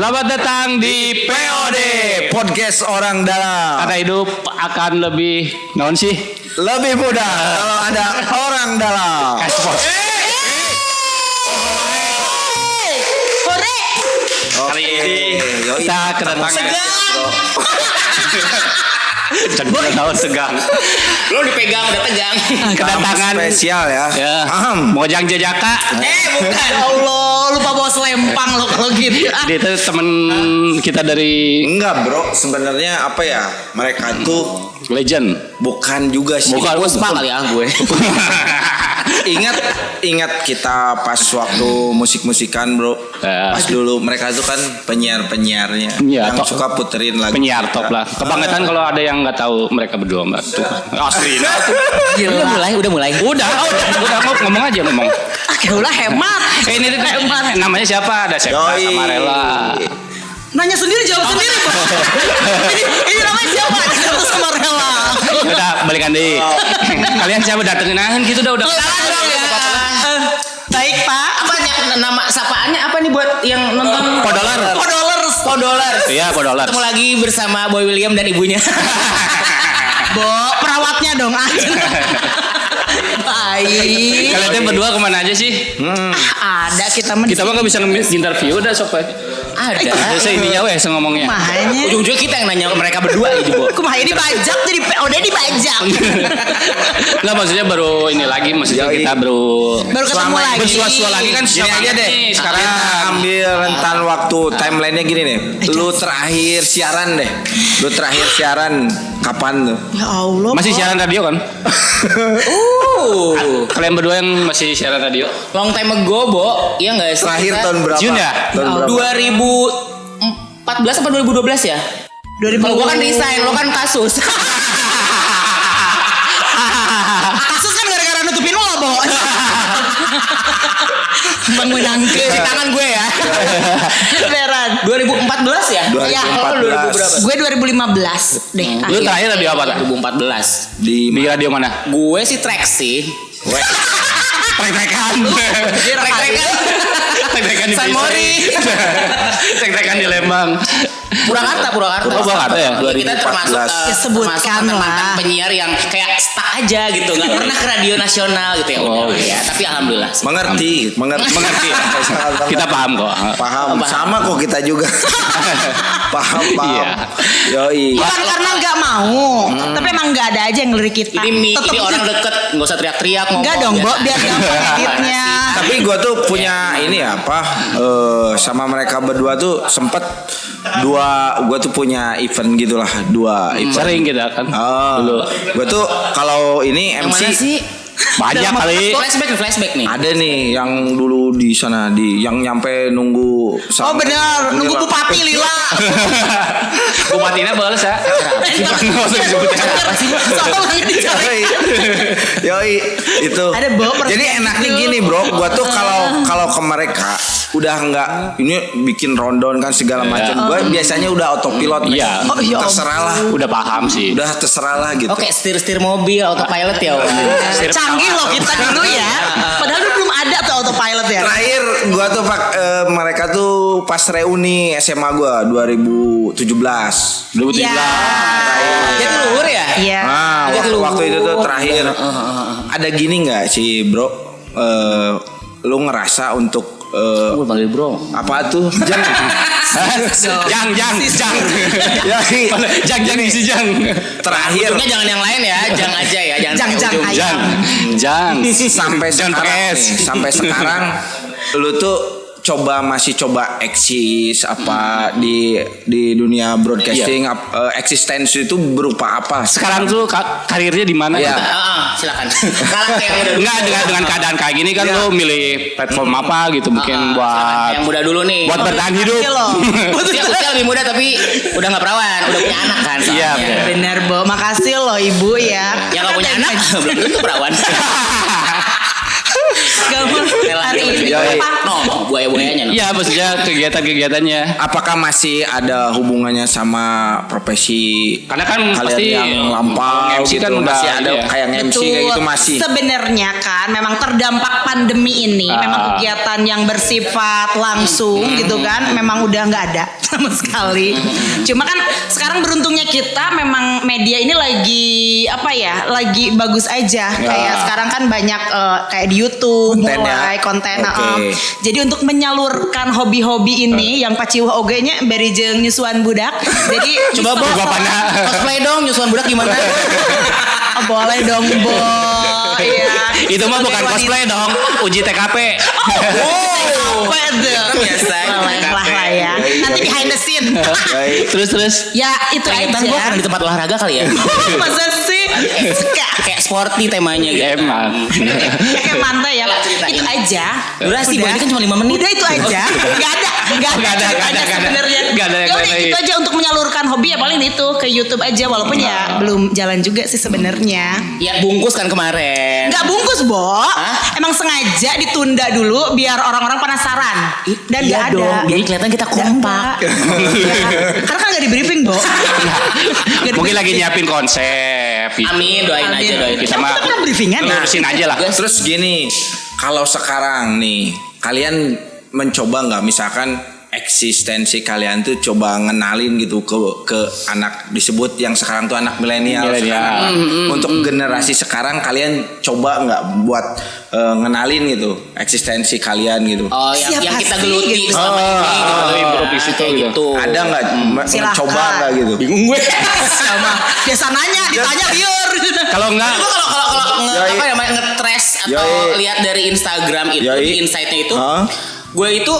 Selamat datang di POD Podcast Orang Dalam. Karena hidup akan lebih naon sih? Lebih mudah kalau ada orang dalam. Kali ini kita kedatangan tahun segang. Lo dipegang udah tegang. Kedatangan spesial ya. Mojang Jajaka. Bukan. Ya Allah, lupa bawa selempang lo kalau gitu. Dia itu temen kita dari Enggak bro, sebenarnya apa ya? Mereka tuh Legend. bukan juga sih. Bukan, Kali ya gue. Ingat kita pas waktu musik-musikan bro. Pas dulu mereka tuh kan penyiar-penyiarnya Iya, yang suka puterin lagu. Penyiar top lah. Kebangetan kalau ada yang nggak tahu mereka berdua mbak. Tuh. Asli. Udah mulai. Udah ngomong aja ngomong. Udah hemat. Ini namanya siapa? Ada Septa sama Rela. Nanya sendiri jawab sendiri, Pak. Ini namanya siapa? Satu sama Rela. Udah balikan deh. Kalian siapa datengin gitu udah. Baik, Pak. Apa nama sapaannya apa nih buat yang nonton? Podolers. Iya, Podolers. Ketemu lagi bersama Boy William dan ibunya. Perawatnya dong. Baik. Kalian berdua kemana aja sih? Ada kita mah Kita mah nggak bisa interview udah sok aja. ada. Saya ininya weh ngomongnya. Mahanya. Ujung-ujungnya kita yang nanya ke mereka berdua gitu, Bo. Kumaha ini dibajak jadi POD dibajak. Lah maksudnya baru ini lagi maksudnya kita baru Ketemu lagi. bersua-sua lagi kan Gini aja deh. sekarang. Kita ambil rentan waktu timelinenya gini nih. Lu terakhir siaran kapan tuh? Ya Allah. Masih siaran radio kan? Kalian berdua yang masih siaran radio? Long time ago, Bo. Iya enggak sih? Terakhir tahun berapa? June ya? Tahun berapa? 2014 apa 2012 ya? Kalau gua kan resign, lo kan kasus. Kasus kan gara-gara nutupin lo, Bo. Bang menangke di tangan gue ya. Beneran. 2014 ya? 2014. Ya, lo 2000 berapa? Gue 2015 deh. Lu terakhir radio apa tak? 2014. Di radio mana? Gue sih track sih. Trek-trekan. Trek-trekan di San Mori. Trek-trekan di Lembang. Purwakarta. Oh, Purwakarta ya? Kita termasuk Sebutkan mantan penyiar yang kayak stuck aja gitu, nggak pernah ke radio nasional gitu ya. Ya, tapi alhamdulillah. Mengerti. Kita paham kok. Paham. Sama kok kita juga. Paham. Iya. Yoi. Bukan karena nggak mau, tapi emang nggak ada aja yang ngelirik kita. Ini orang deket, nggak usah teriak-teriak ngomong. Enggak dong, Bo, biar gampang editnya. Tapi gue tuh punya ini sama mereka berdua tuh sempet gue tuh punya event gitulah 2 event. Sering kita kan. Dulu. Gue tuh kalau ini Yang mana MC sih? Banyak kali. Flashback nih. ada nih yang dulu di sana yang nyampe nunggu. Oh benar, nunggu Bupati Lila. Bupatinya balas ya. Nggak usah disebutin. Soalnya dicari. Yoi itu. Ada Bo, Jadi enaknya gini bro, gue tuh kalau ke mereka udah nggak ini bikin rundown kan segala macam. Gue biasanya udah autopilot. Iya. Oh, iya. Terserah lah. Udah paham sih. Udah terserah lah gitu. Oke, setir mobil, autopilot ya. Canggih loh kita dulu ya. Padahal dulu belum ada tuh autopilot ya. Terakhir gua tuh mereka tuh pas reuni SMA gua 2017. 2017. Jadi luhur ya? Iya. Nah, waktu itu tuh terakhir. Ada gini nggak sih, Bro? Lu ngerasa untuk Gue panggil bro. apa tuh? Jang. Jang. Ya, Jang isi jang. terakhir Ujungnya jangan yang lain ya, jang aja ya, jangan Jang ujung. ayam. Jang. sampai Jangan sekarang pakai nih, S. sampai sekarang lu tuh masih coba eksis apa di dunia broadcasting eksistensi itu berupa apa? Sekarang tuh karirnya di mana? Iya. Silakan. Kalah kayak yang muda. Enggak dengan keadaan kayak gini kan lu milih platform apa gitu mungkin buat yang muda dulu nih. buat bertahan hidup. Usia lebih muda tapi udah nggak perawan, udah punya anak kan. Iya, soalnya. Benar, Bo. Makasih loh Ibu ya. Yang nggak punya anak belum tentu perawan. hari ini. Yoi. Apa? No, buaya-buayanya no. Iya, maksudnya kegiatan-kegiatannya. Apakah masih ada hubungannya sama profesi Karena kan kalian pasti yang lampau MC gitu? kan udah masih ada iya. kayak MC kayak gitu masih. Sebenarnya kan memang terdampak pandemi ini, memang kegiatan yang bersifat langsung gitu kan, memang udah nggak ada sama sekali. Cuma kan sekarang beruntungnya kita memang media ini lagi apa ya, lagi bagus aja. Kayak sekarang kan banyak kayak di YouTube Konten ya? mulai konten. Oke. Jadi untuk menyalurkan hobi-hobi ini yang paciwah oge-nya beri jeung nyusuan budak. Jadi Coba Bo, cosplay dong nyusuan budak gimana? boleh dong Bo. Iya. Itu mah bukan Sebagai cosplay dong, uji TKP. Apa itu? Biasa. Lah ya. Nanti behind the scene. Terus. Ya itu Kayaknya aja. gue karena di tempat olahraga kali ya. Masa sih? Suka. Kayak sporty temanya gitu. Emang. Ya kayak mantai ya. Itu aja. Durasi Udah. Bo, ini kan cuma 5 menit. Udah itu aja. Gak ada. Gak ada. Sebenarnya. Nggak ada yang Ya udah lain itu lagi. aja untuk menyalurkan hobi ya paling itu ke YouTube aja walaupun ya belum jalan juga sih sebenarnya. Ya bungkus kan kemarin. Nggak bungkus, Bo. Emang sengaja ditunda dulu biar orang-orang penasaran. Dan nggak ada. dong, biar kelihatan kita kompak. Karena kan nggak di briefing, Bo. Nggak di Mungkin lagi briefing. nyiapin konsep. Gitu. Amin, doain aja doain. Kita Emang mah kita pernah briefingan ya? lurusin aja lah. Terus gini, kalau sekarang nih kalian mencoba nggak misalkan eksistensi kalian tuh coba ngenalin gitu ke anak disebut yang sekarang tuh anak milenial sekarang. Untuk generasi sekarang kalian coba nggak buat ngenalin gitu eksistensi kalian gitu. Oh, yang Siapa kita sih, geluti gitu? selama ini gitu. improvis itu Kayak gitu. Ada nggak Silahkan. coba nggak gitu? Bingung gue. Sama. Biasa nanya, ditanya liur. Kalau enggak Itu kalau Yoi. apa namanya nge-trash atau Yoi. lihat dari Instagram itu Yoi. di insight-nya itu Hah? gue itu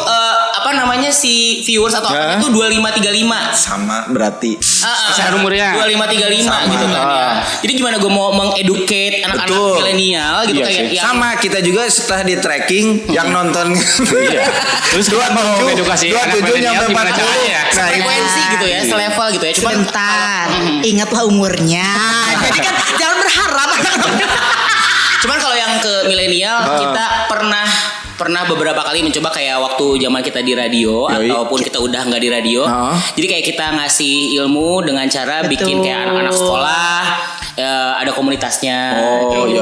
apa namanya si viewers atau Ya. apa itu 2535. Sama berarti. Kisaran umurnya. 2535 Sama. gitu kan ya. Jadi gimana gue mau mengeducate anak-anak Betul. milenial gitu Iya kayak sih. yang Sama kita juga setelah di tracking yang nonton. Iya. Terus kita mau edukasi anak 27 milenial nyampe gimana 40. caranya ya? Nah, frekuensi gitu ya, selevel gitu ya. Cuman Sebentar, ingatlah umurnya. Jadi kan jangan berharap. Cuman kalau yang ke milenial kita pernah beberapa kali mencoba kayak waktu zaman kita di radio Yoi. ataupun kita udah nggak di radio. Jadi kayak kita ngasih ilmu dengan cara bikin Betul. kayak anak-anak sekolah ada komunitasnya. Oh, gitu. iya.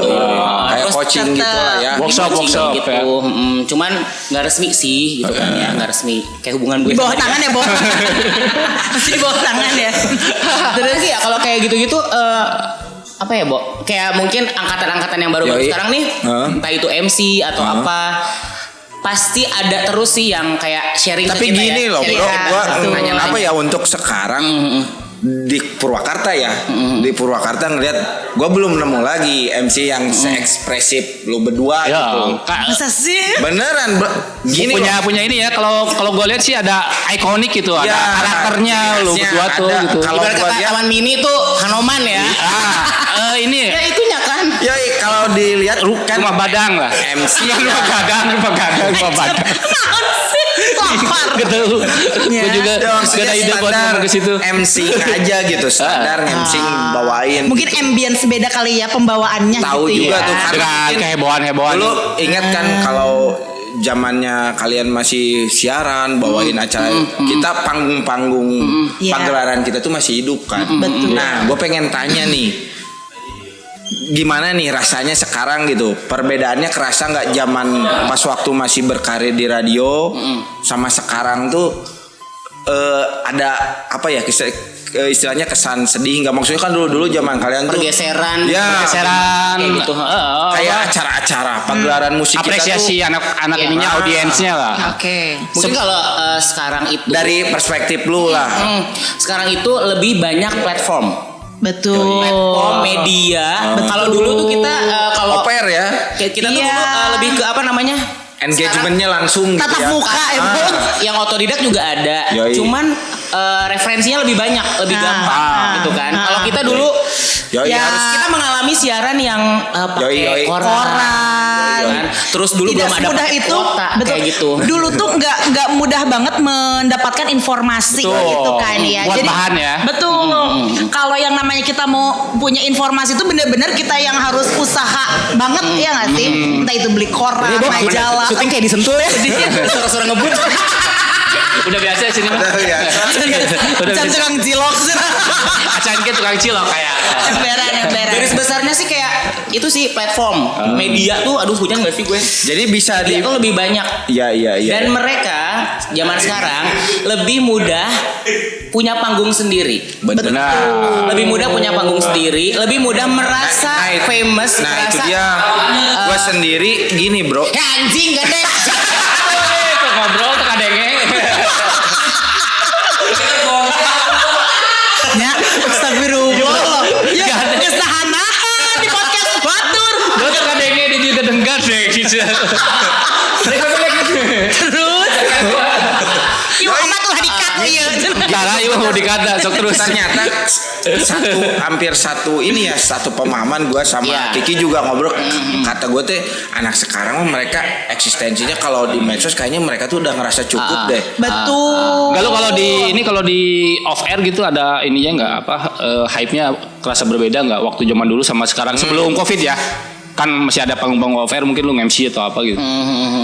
Kayak Terus coaching gitu lah ya. Workshop gitu. ya. Cuman nggak resmi sih gitu kan ya, nggak resmi kayak hubungan gue. Di bawah sama dia. tangan ya, Bo. Masih di bawah tangan ya. Terus ya kalau kayak gitu-gitu apa ya, Bo? Kayak mungkin angkatan-angkatan yang baru-baru Yoi. sekarang nih, entah itu MC atau apa, pasti ada terus sih yang kayak sharing ke Tapi kita gini ya. loh Sharing bro, ke kita, gua nanya-nanya. apa ya untuk sekarang di Purwakarta ya, di Purwakarta ngeliat, gua belum nemu lagi MC yang seekspresif lu berdua Ya, gitu. Masa sih? Beneran, gini punya ini ya. Kalau gue lihat sih ada ikonik gitu, ada Ya, karakternya lu khasnya berdua tuh ada. gitu. Kalau Ibarat gua kata lihat- Taman Mini tuh Hanoman ya. Ini Ya itunya kan. Ya kalau dilihat kan rumah badang lah. MC rumah gadang. Naon sih? Lapar. Gitu. Gue juga Ya, gak maksudnya ada ide buat standar ngomong ke situ. MC aja gitu, standar MC bawain. Mungkin ambience beda kali ya pembawaannya Tahu gitu juga ya. tuh karena Dengan mungkin kehebohan-hebohan. dulu ingat kan kalau zamannya kalian masih siaran bawain acara kita panggung-panggung Iya. pagelaran kita tuh masih hidup kan. Betul. Nah, gue pengen tanya nih, gimana nih rasanya sekarang gitu? Perbedaannya kerasa nggak zaman pas waktu masih berkarir di radio sama sekarang tuh ada apa ya istilahnya kesan sedih nggak? Maksudnya kan dulu zaman kalian tuh Pergeseran. Ya, Pergeseran. Kayak gitu. kayak acara-acara pagelaran musik Apresiasi kita tuh anak-anak Iya. ininya, audiensnya lah. Oke. Mungkin kalau sekarang itu dari perspektif lu lah. sekarang itu lebih banyak platform. Betul. Platform media. Kalau dulu tuh kita kalau Oper ya, kita tuh Iya. dulu lebih ke apa namanya? engagementnya langsung gitu Tatap ya. muka ya, Bu. Yang otodidak juga ada. Yoi. Cuman referensinya lebih banyak, lebih gampang gitu kan. Kalau kita dulu Yoi, Ya. harus kita mengalami siaran yang pakai Yoi. koran. Koran. kan. Terus dulu tidak belum ada semudah itu, kuota betul. kayak gitu. Dulu tuh nggak mudah banget mendapatkan informasi Betul. gitu kan ya. Buat bahan ya. Betul. Kalau yang namanya kita mau punya informasi itu benar-benar kita yang harus usaha banget ya nggak sih? Entah itu beli koran, majalah. Syuting kayak disentul ya. Suara-suara ngebut. Udah biasa sini mah. Ya. Udah Macam biasa. tukang cilok. Acan kita tukang cilok kayak. Emberan. Garis besarnya sih kayak itu sih platform media tuh, aduh hujan gak sih gue? Jadi bisa Dia tuh lebih banyak. Iya. Dan mereka zaman sekarang lebih mudah punya panggung sendiri. Benar. Lebih mudah punya panggung sendiri, lebih mudah merasa famous, Nah itu merasa dia. Gue sendiri gini bro. ya anjing gak deh. Tuh ngobrol tuh kadenge. Ya, astagfirullah. Ya, geus nahan-nahan di podcast batur. Lo tuh kadenge di juga denggar deh gitu. Terus yuk amat tuh hadikat ieu. Nah, ieu mau dikata sok terus. Ternyata hampir satu pemahaman gue sama Iya. Kiki juga ngobrol. Kata gue teh anak sekarang mereka eksistensinya kalau di medsos kayaknya mereka tuh udah ngerasa cukup deh. Betul. Kalau di off air gitu ada ininya nggak apa hype-nya kerasa berbeda nggak waktu zaman dulu sama sekarang sebelum Covid ya? Kan masih ada panggung-panggung off air mungkin lu MC atau apa gitu.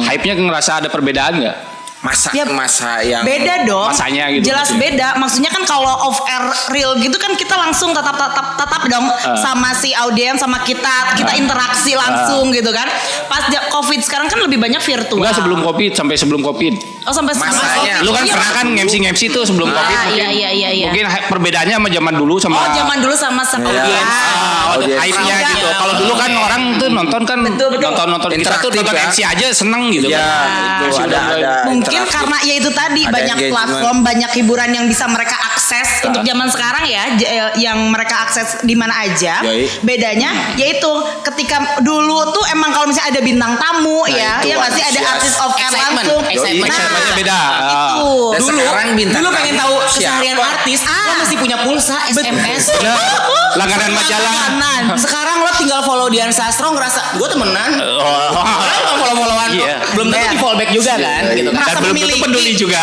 Hype-nya ngerasa ada perbedaan nggak? Ya, Masa yang beda dong. Masanya gitu. Jelas beda. Maksudnya kan kalau off air real gitu kan kita langsung tatap dong sama si audiens sama kita interaksi langsung gitu kan. Pas Covid sekarang kan lebih banyak virtual. Enggak sebelum Covid, sampai sebelum Covid. Oh sampai Masanya. Lu kan Iya, pernah kan MC tuh sebelum Covid. Iya. Mungkin perbedaannya sama zaman dulu sama Oh zaman dulu sama audiens. Audiens. hype-nya Iya. gitu. Kalau dulu kan orang tuh nonton kan Betul. nonton kita tuh Interaktif nonton ya. MC aja seneng gitu Ya, kan. itu Masih ada Mungkin interaktif. karena ya itu tadi Ada banyak engagement. platform, banyak hiburan yang bisa mereka akses untuk zaman sekarang ya, yang mereka akses di mana aja. Yoi. Bedanya yaitu ketika dulu tuh emang kalau misalnya ada bintang tamu ya, itu ya masih ada antusias. artis off air Excitement. langsung. Excitement. Excitement-nya beda. Itu. Dan Dulu sekarang bintang dulu pengen tamu tahu siapa? keseharian artis, lo mesti punya pulsa SMS. Langganan majalah. Langganan. Sekarang lo tinggal follow Dian Sastro ngerasa gue temenan. Follow-followan Iya. belum tentu di fallback juga kan gitu kan. Dan belum tentu peduli juga.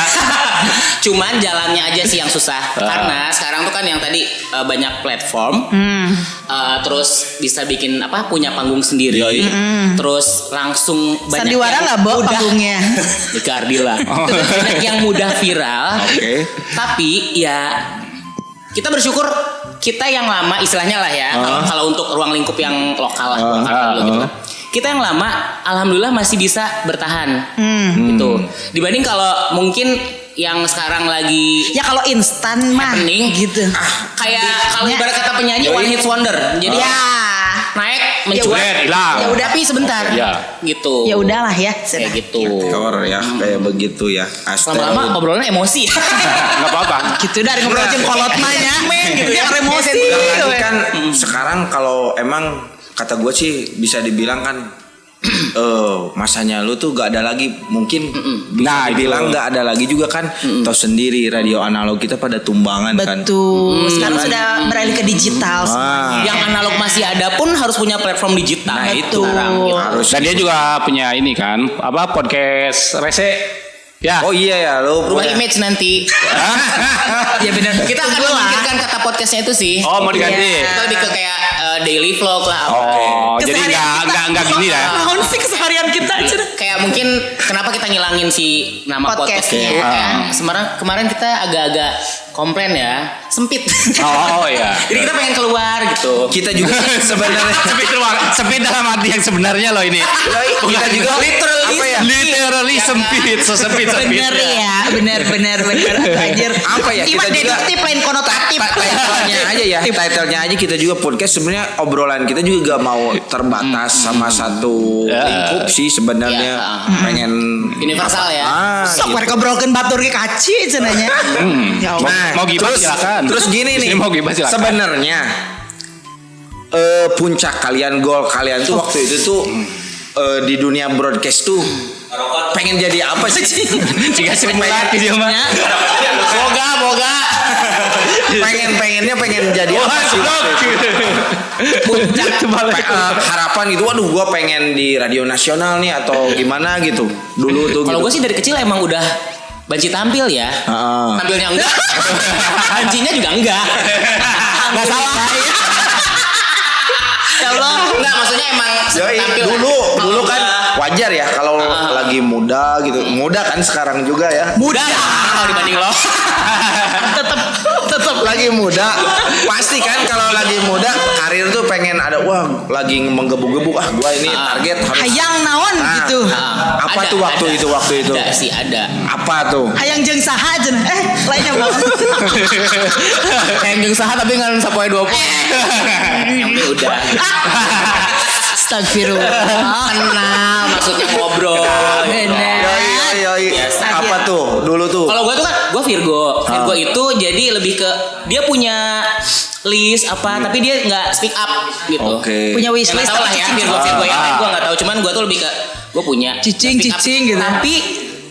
Cuman jalannya aja sih yang susah. Karena sekarang tuh kan yang tadi banyak platform. Terus bisa bikin apa punya panggung sendiri. Terus langsung banyak Sandiwara yang nggak bawa mudah- panggungnya? Di Cardila. Banyak yang mudah viral. Oke. Tapi ya kita bersyukur kita yang lama istilahnya lah ya. Kalau untuk ruang lingkup yang lokal lah. Gitu. Kita yang lama alhamdulillah masih bisa bertahan. Gitu. Dibanding kalau mungkin yang sekarang lagi Ya kalau instan mah happening gitu. kayak kalau ibarat kata penyanyi one hit wonder. Jadi Ya. naik mencuat udah, hilang. ya udah tapi sebentar. Ya. Gitu. Ya udahlah ya. Kayak gitu. Kor ya kayak begitu ya. Lama-lama obrolan emosi. Enggak apa-apa. Gitu dari ngobrol jam kolot mainnya. gitu ya. Biar emosi. Dan lagi kan sekarang kalau emang kata gue sih bisa dibilang kan masanya lu tuh gak ada lagi mungkin bisa Nah, dibilang itu. gak ada lagi juga kan tahu sendiri radio analog kita pada tumbangan kan. Betul. Sekarang sudah beralih ke digital semuanya. Yang analog masih ada pun harus punya platform digital. Nah itu Betul. harus. Dan dia juga punya ini kan, apa podcast rese. Ya. Oh iya ya lu Rubah punya- image nanti. Ya benar. Kita akan memikirkan kata podcastnya itu sih. Oh, mau diganti. Iya. Kita lebih ke kayak daily vlog lah. Oh, jadi enggak gini ya. Naon sih keseharian kita aja. Kayak mungkin kenapa kita ngilangin si nama Podcastnya. podcastnya. Kayak kemarin kita agak-agak komplain ya, sempit. Oh iya. Jadi kita pengen keluar gitu. kita juga sebenarnya Sempit dalam arti yang sebenarnya loh ini. kita juga Literally apa ya? Literally sempit, sesempit Bener ya, bener. Anjir. Apa ya, Iman kita juga- deduktif lain konotatif. Title-nya aja ya, title-nya aja kita juga podcast sebenarnya obrolan kita juga gak mau terbatas sama satu lingkup sih sebenarnya pengen Universal ya. Sok mereka broken batur ke kaci cenanya. Ya Allah. Mau gibah silakan. Terus gini nih, Sini mau gibah silakan. sebenarnya puncak kalian goal kalian tuh waktu itu tuh di dunia broadcast tuh pengen jadi apa sih? Jika Sri Mulyati dia mah. Boga. pengen jadi apa sih? Puncak Harapan gitu, waduh gue pengen di radio nasional nih atau gimana gitu. Dulu tuh Kalau gitu. gue sih dari kecil emang udah banci tampil ya. Tampilnya enggak. Bancinya juga enggak. Enggak salah. Ya Allah, enggak maksudnya emang Yoi, tampil. dulu kan wajar ya kalau lagi muda gitu. Muda kan sekarang juga ya. muda kalau dibanding lo. Tetap lagi muda. Pasti kan kalau lagi muda karir tuh pengen ada lagi menggebu-gebu gua ini target harus. Hayang naon gitu. Apa Ada, tuh waktu itu? Ada sih ada. Apa tuh? Hayang jeung saha cenah. Lainnya banget. Yang jeung saha tapi ngan sapoe 20. Yang udah. Astagfirullah. Kenal maksudnya ngobrol. Bener. Yoi. Biasa. Apa tuh? Dulu tuh. Kalau gue tuh kan gue Virgo. Virgo itu jadi lebih ke dia punya list apa tapi dia nggak speak up gitu. Oke. Punya wishlist. Nggak tahu lah ya Virgo yang lain gue nggak tahu. Cuman gue tuh lebih ke gue punya Cicing speak up. gitu. Tapi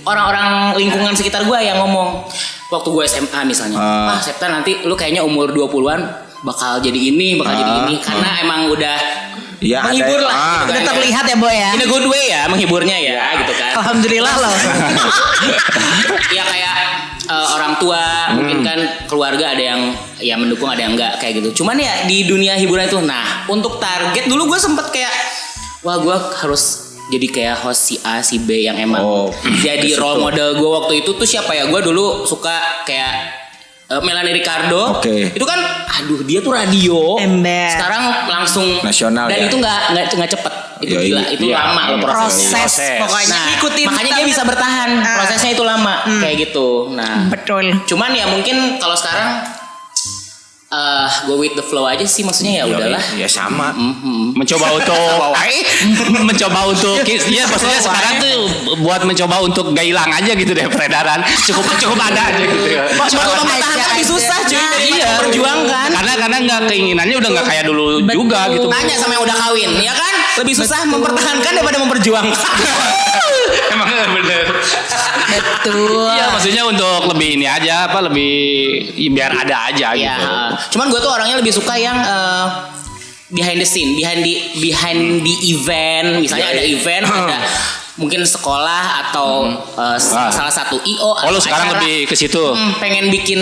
orang-orang lingkungan sekitar gue yang ngomong waktu gue SMA misalnya, Septa nanti lu kayaknya umur 20-an bakal jadi ini, karena emang udah Ya, menghibur ada- lah. Gitu Udah kan, terlihat ya Boy ya. In a good way ya menghiburnya ya gitu kan. Alhamdulillah loh. Ya kayak orang tua mungkin kan keluarga ada yang ya mendukung ada yang enggak kayak gitu. Cuman ya di dunia hiburan itu nah untuk target dulu gue sempet kayak wah gue harus jadi kayak host si A si B yang emang jadi role model gue waktu itu tuh siapa ya gue dulu suka kayak Melanie Ricardo. Oke. Itu kan aduh dia tuh radio Ember. sekarang langsung Nasional dan ya? itu nggak cepet itu Yoi, gila itu iya. lama loh prosesnya. Proses pokoknya Nah, ikutin. makanya dia bisa bertahan. Prosesnya itu lama kayak gitu. Nah, Betul. cuman ya mungkin kalau sekarang go with the flow aja sih maksudnya ya udahlah. Ya sama. mencoba untuk ya maksudnya sekarang tuh buat mencoba untuk gak hilang aja gitu deh peredaran cukup ada aja gitu ya. Coba mempertahankan lebih susah cuy daripada memperjuangkan. Karena nggak keinginannya udah nggak kayak dulu juga gitu. Tanya sama yang udah kawin, ya kan? Lebih susah mempertahankan daripada memperjuangkan. Emang bener. Betul. Iya maksudnya untuk lebih ini aja lebih biar ada aja Iya. gitu. Cuman gue tuh orangnya lebih suka yang behind the scene, behind the event. Misalnya ada event, ada mungkin sekolah atau salah satu IO atau Oh lu sekarang acara. lebih ke situ. Pengen bikin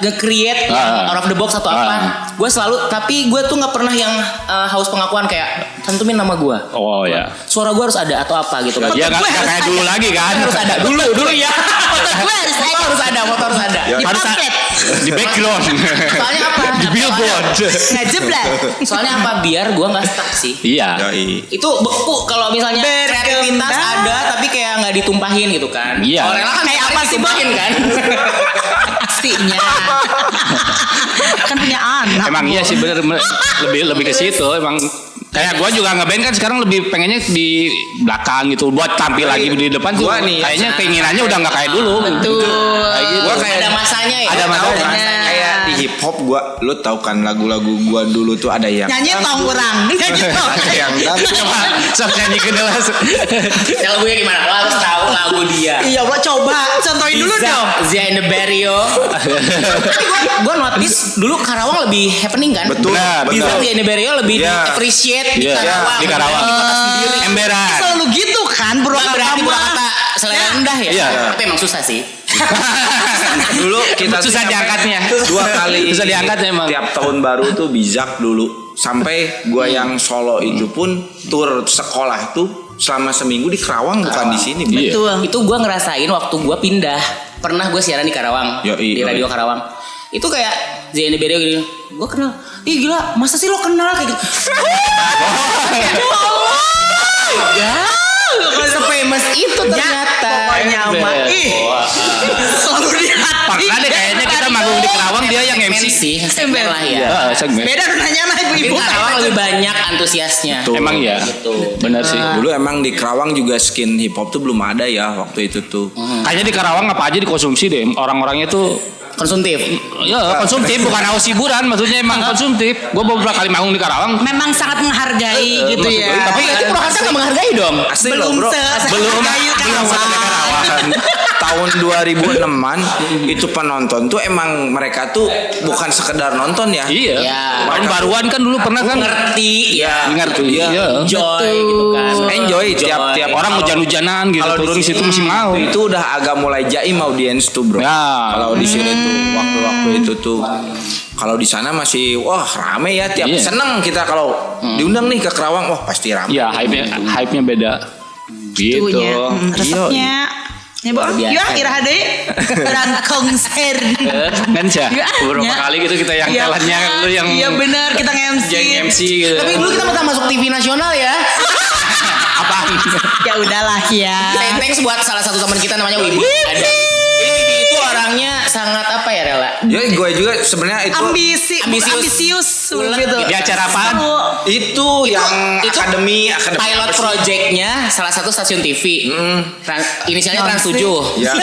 nge-create yang out of the box atau apa. Gue selalu tapi gue tuh nggak pernah yang haus pengakuan kayak cantumin nama gue. Oh ya. Suara gue harus ada atau apa gitu kan. Ya nggak kayak dulu lagi kan. Harus ada dulu ya. Gue harus Foto ada. harus ada. Di Harus pamflet. di background. Soalnya apa? Di billboard. Ngejeblak. Soalnya apa? Biar gue nggak stuck sih. Iya. Itu beku kalau misalnya kreativitas ada tapi kayak nggak ditumpahin gitu kan. Iya. Kalau rela kan Kayak apa sih, ditumpahin kan? Pastinya. Kan punya anak. Emang iya sih bener lebih ke situ emang kayak gua juga ngeband kan sekarang lebih pengennya di belakang gitu buat tampil lagi di depan tuh Gua nih, kayaknya keinginannya udah nggak kayak dulu. Betul. Kayak gitu. Gua kayak Ada masanya ya. Ada Tahu masanya. kan? Kayak di hip hop lu tahu kan lagu-lagu gua dulu tuh ada yang Nyanyi tong orang. Nyanyi tong. ada yang Sok nyanyi ke delas. Ya lagunya gimana? Lo harus tahu lagu dia. Iya, Allah coba contohin dulu dong. Zia in the Barrio. Gue notice dulu Karawang lebih happening kan. Betul, Nah, Bisa betul. Zia in the Barrio lebih Iya. di appreciate di Iya, Karawang. di Karawang. dibanding kota sendiri. Emberan. Selalu gitu kan Bukan Purwakarta berarti mah. Purwakarta selera rendah ya. Iya. Tapi emang susah sih. dulu kita tuh Susah sampai diangkatnya. 2 kali Susah diangkat emang. tiap tahun baru tuh bijak dulu sampai gua yang solo itu pun tur sekolah tuh selama seminggu di Kerawang bukan di sini. Iya. Betul. Itu gue ngerasain waktu gue pindah. Pernah gue siaran di Karawang. Yoi, Di radio Karawang. Itu kayak Zia in the Barrio gini. Gue kenal. Ih gila, masa sih lo kenal kayak gitu? Ya, se-famous itu ternyata. Pokoknya mah. Ih. Selalu di hati. Pernah deh kayaknya kita manggung di Kerawang dia yang MC. sih, segmen lah ya. Heeh, segmen. Beda nanya lah Di ibu-ibu. Karawang lebih banyak antusiasnya. Emang ya. Gitu. Benar sih. Dulu emang di Kerawang juga skin hip hop tuh belum ada ya waktu itu tuh. Kayaknya di Karawang apa aja dikonsumsi deh. Orang-orangnya tuh Konsumtif. ya konsumtif bukan haus hiburan maksudnya emang konsumtif. Gue beberapa kali manggung di Karawang. Memang sangat menghargai gitu ya. Tapi itu Purwakarta nggak menghargai dong. Asli belum loh bro. se Belum kayu belum sampai Karawang. Karawang. tahun 2006-an itu penonton tuh emang mereka tuh bukan sekedar nonton ya. Iya. Ya. Tahun baruan kan dulu pernah kan Ngerti ya. ngerti. Iya. Iya. Joy gitu kan. Enjoy tiap Orang hujan-hujanan gitu Kalau turun di di situ sini, masih mau. itu udah agak mulai jaim audiens tuh bro. Ya. Kalau di sini tuh waktu-waktu itu tuh, kalau di sana masih wah rame ya tiap Iya. seneng kita kalau diundang nih ke Kerawang wah pasti rame. Iya, hype-nya beda. Gitu. Itunya, resepnya. Ya, Bo. Luar biasa. Ya, kira ada orang konser. Kan sih. Ya, Beberapa ya. kali gitu kita yang Iya, talentnya lu yang Iya benar, kita nge-MC. yang MC gitu. Tapi dulu kita pernah masuk TV nasional ya. apaan? Ya udahlah ya. Thanks buat salah satu teman kita namanya Wibi. Ada. Wibi itu orangnya sangat apa ya Rela? Ya gue juga sebenarnya itu Ambisius Ulet gitu. gitu. Di acara apaan? itu yang itu akademi pilot apa sih? projectnya salah satu stasiun TV. Inisialnya Trans 7. Ya.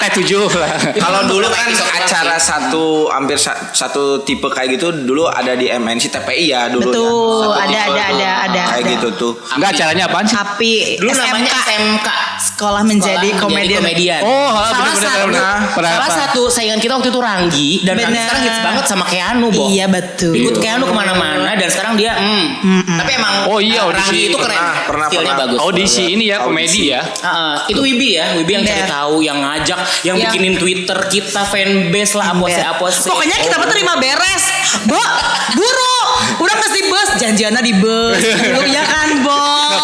T7 lah. Kalau dulu kan Episode acara satu hampir satu tipe kayak gitu dulu ada di MNC TPI ya dulu. Betul, ya. Satu ada, tipe ada, tuh. ada. Kayak gitu tuh. Enggak acaranya apaan sih? Api Dulu namanya SMK. Sekolah menjadi komedian. Oh, salah satu, benar. salah satu saingan kita waktu itu Ranggi dan Ranggi Benar. sekarang hits banget sama Keanu, Bo. Iya betul. Ikut Keanu kemana-mana dan sekarang dia tapi emang Oh iya, Ranggi audisi. itu keren. Pernah, Skillnya pernah. bagus. Audisi ini ya, komedi ya. Itu Wibi ya, Wibi yang cari Bener. tahu, yang ngajak, yang Yang- bikinin Twitter kita fanbase lah, apose. Pokoknya kita mah terima beres. Bo, buru. Udah mesti bus, janjiannya di bus. Dulu ya kan, Bo.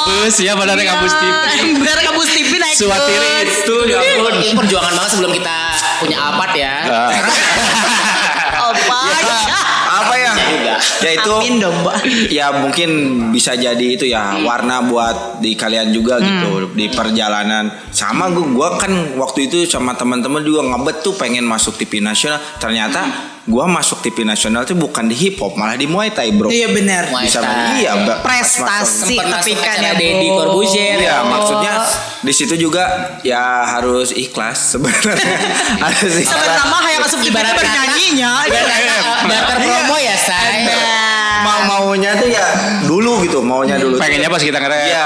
Ngebus ya, benar ngabus TV. Biar kabus TV naik Suwatiri bus. itu ya ampun. Ini perjuangan banget sebelum kita punya Alphard ya. Apa ya? Apa ya? Juga. Ya itu Amin dong, Bo. ya mungkin bisa jadi itu ya warna buat di kalian juga gitu di perjalanan. Sama gua kan waktu itu sama teman-teman juga ngebet tuh pengen masuk TV nasional. Ternyata gua masuk TV nasional tuh bukan di hip hop malah di Muay Thai, Bro. Iya benar. Muay Bisa Thai. iya, Prestasi Sempet tapi masuk kan acara ya, Deddy Bo. Corbuzier. Iya, ya. maksudnya di situ juga ya harus ikhlas sebenarnya. Harus ikhlas. Sebenarnya kayak masuk TV Ibarat kata- bernyanyinya. Barter promo ya, Say. Maunya tuh ya dulu gitu, maunya dulu. Pengennya pas kita ngeret. Iya,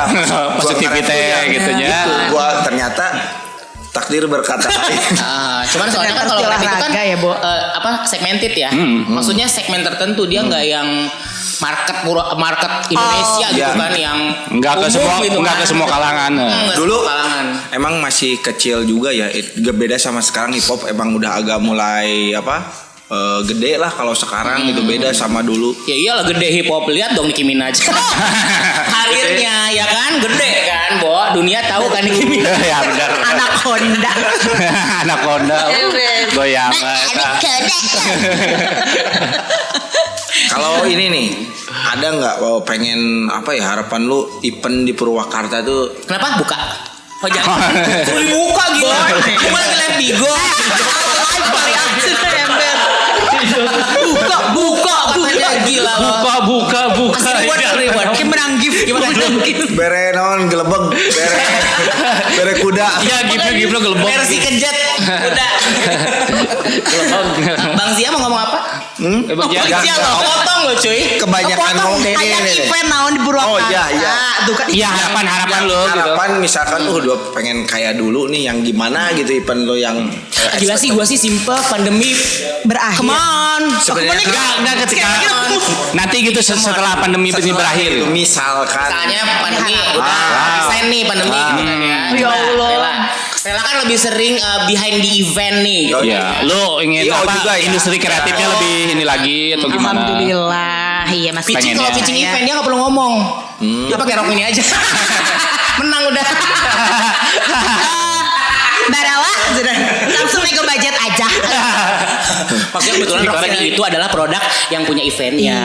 Masuk TV teh gitu ya. Gitu. Gua ternyata takdir berkata lain. Cuman soalnya kan kalau rap itu kan Olahraga ya, Bo. segmented ya. Maksudnya segmen tertentu dia nggak yang market Indonesia gitu iya. kan yang Enggak ke umum semua gitu enggak kan. ke semua kalangan. Nggak Dulu semua kalangan. emang masih kecil juga ya. Gak beda sama sekarang hip hop emang udah agak mulai gede lah kalau sekarang gitu beda sama dulu. Ya iyalah gede hip hop, lihat dong Nicki Minaj. Karirnya ya kan gede kan, Bo. Dunia tahu kan Nicki Minaj. Ya benar. Anak Honda. Anak Honda. Goyang. Kalau ini nih ada nggak pengen apa ya harapan lu event di Purwakarta tuh Kenapa buka? Oh jangan. Buka gila. Gue lagi live Bigo. Buka. Katanya gila loh. Buka. Reward. Kayak menang gift. Gimana? bere non gelebeg bere kuda. Iya, giplo gelebok. Versi kejet. Udah. Bang Zia mau ngomong apa? Bang Zia. Zia lo potong lo cuy. Kebanyakan ngomong Kayak event naon di Purwakarta. Oh, iya. Tuh kan. Iya, harapan lo gitu. Harapan misalkan udah pengen kayak dulu nih yang gimana gitu event lo yang Gila sih, gue sih simple pandemi Berakhir. Come on. Sebenarnya Enggak ketika nanti gitu setelah pandemi ini berakhir. itu misalkan Misalnya pandemi udah resign nih pandemi gitu kan ya. Ya Allah. Rela kan lebih sering behind the event nih gitu. Ya, lo ingin Iya, apa juga ya. industri kreatifnya lebih ini lagi atau gimana? Alhamdulillah. Iya Mas. Pitching Pengennya. kalau pitching event dia nggak perlu ngomong. Dia pakai rok ini aja. Menang udah. Barawa langsung nego budget aja. Maksudnya kebetulan rok ini itu adalah produk yang punya eventnya.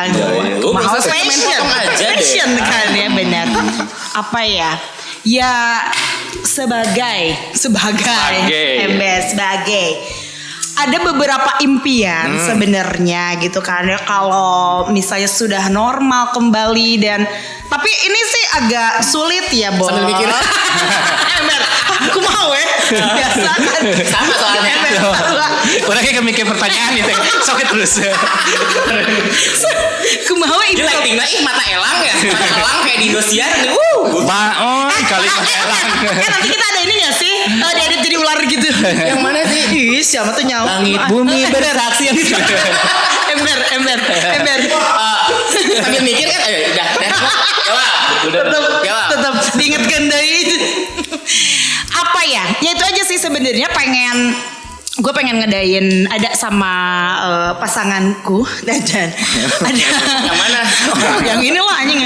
Iya. Lu Mahal bisa segmen fashion. potong aja deh. Fashion kan ya benar. Apa ya? Ya sebagai Sebagai. Embes sebagai ada beberapa impian sebenarnya gitu kan ya, kalau misalnya sudah normal kembali dan tapi ini sih agak sulit ya Bo. Sambil mikir. Ember, aku mau biasa kan. Sama soalnya. Udah kayak mikir pertanyaan gitu. Sok terus. Aku mau itu. Dia lighting ih mata elang ya. Mata elang kayak di Indosiar nih. Kali elang. Nanti kita ada ini gak sih? Diedit jadi ular gitu. Yang mana sih? Ih, siapa tuh nyawa? Langit bumi bersaksi yang Ember. Sambil mikir kan, udah. Jawab. Tetap diingatkan dari itu. Apa ya? Ya itu aja sih sebenarnya gue pengen ngedayin ada sama pasanganku dan ada Yang mana? yang ini lah anjing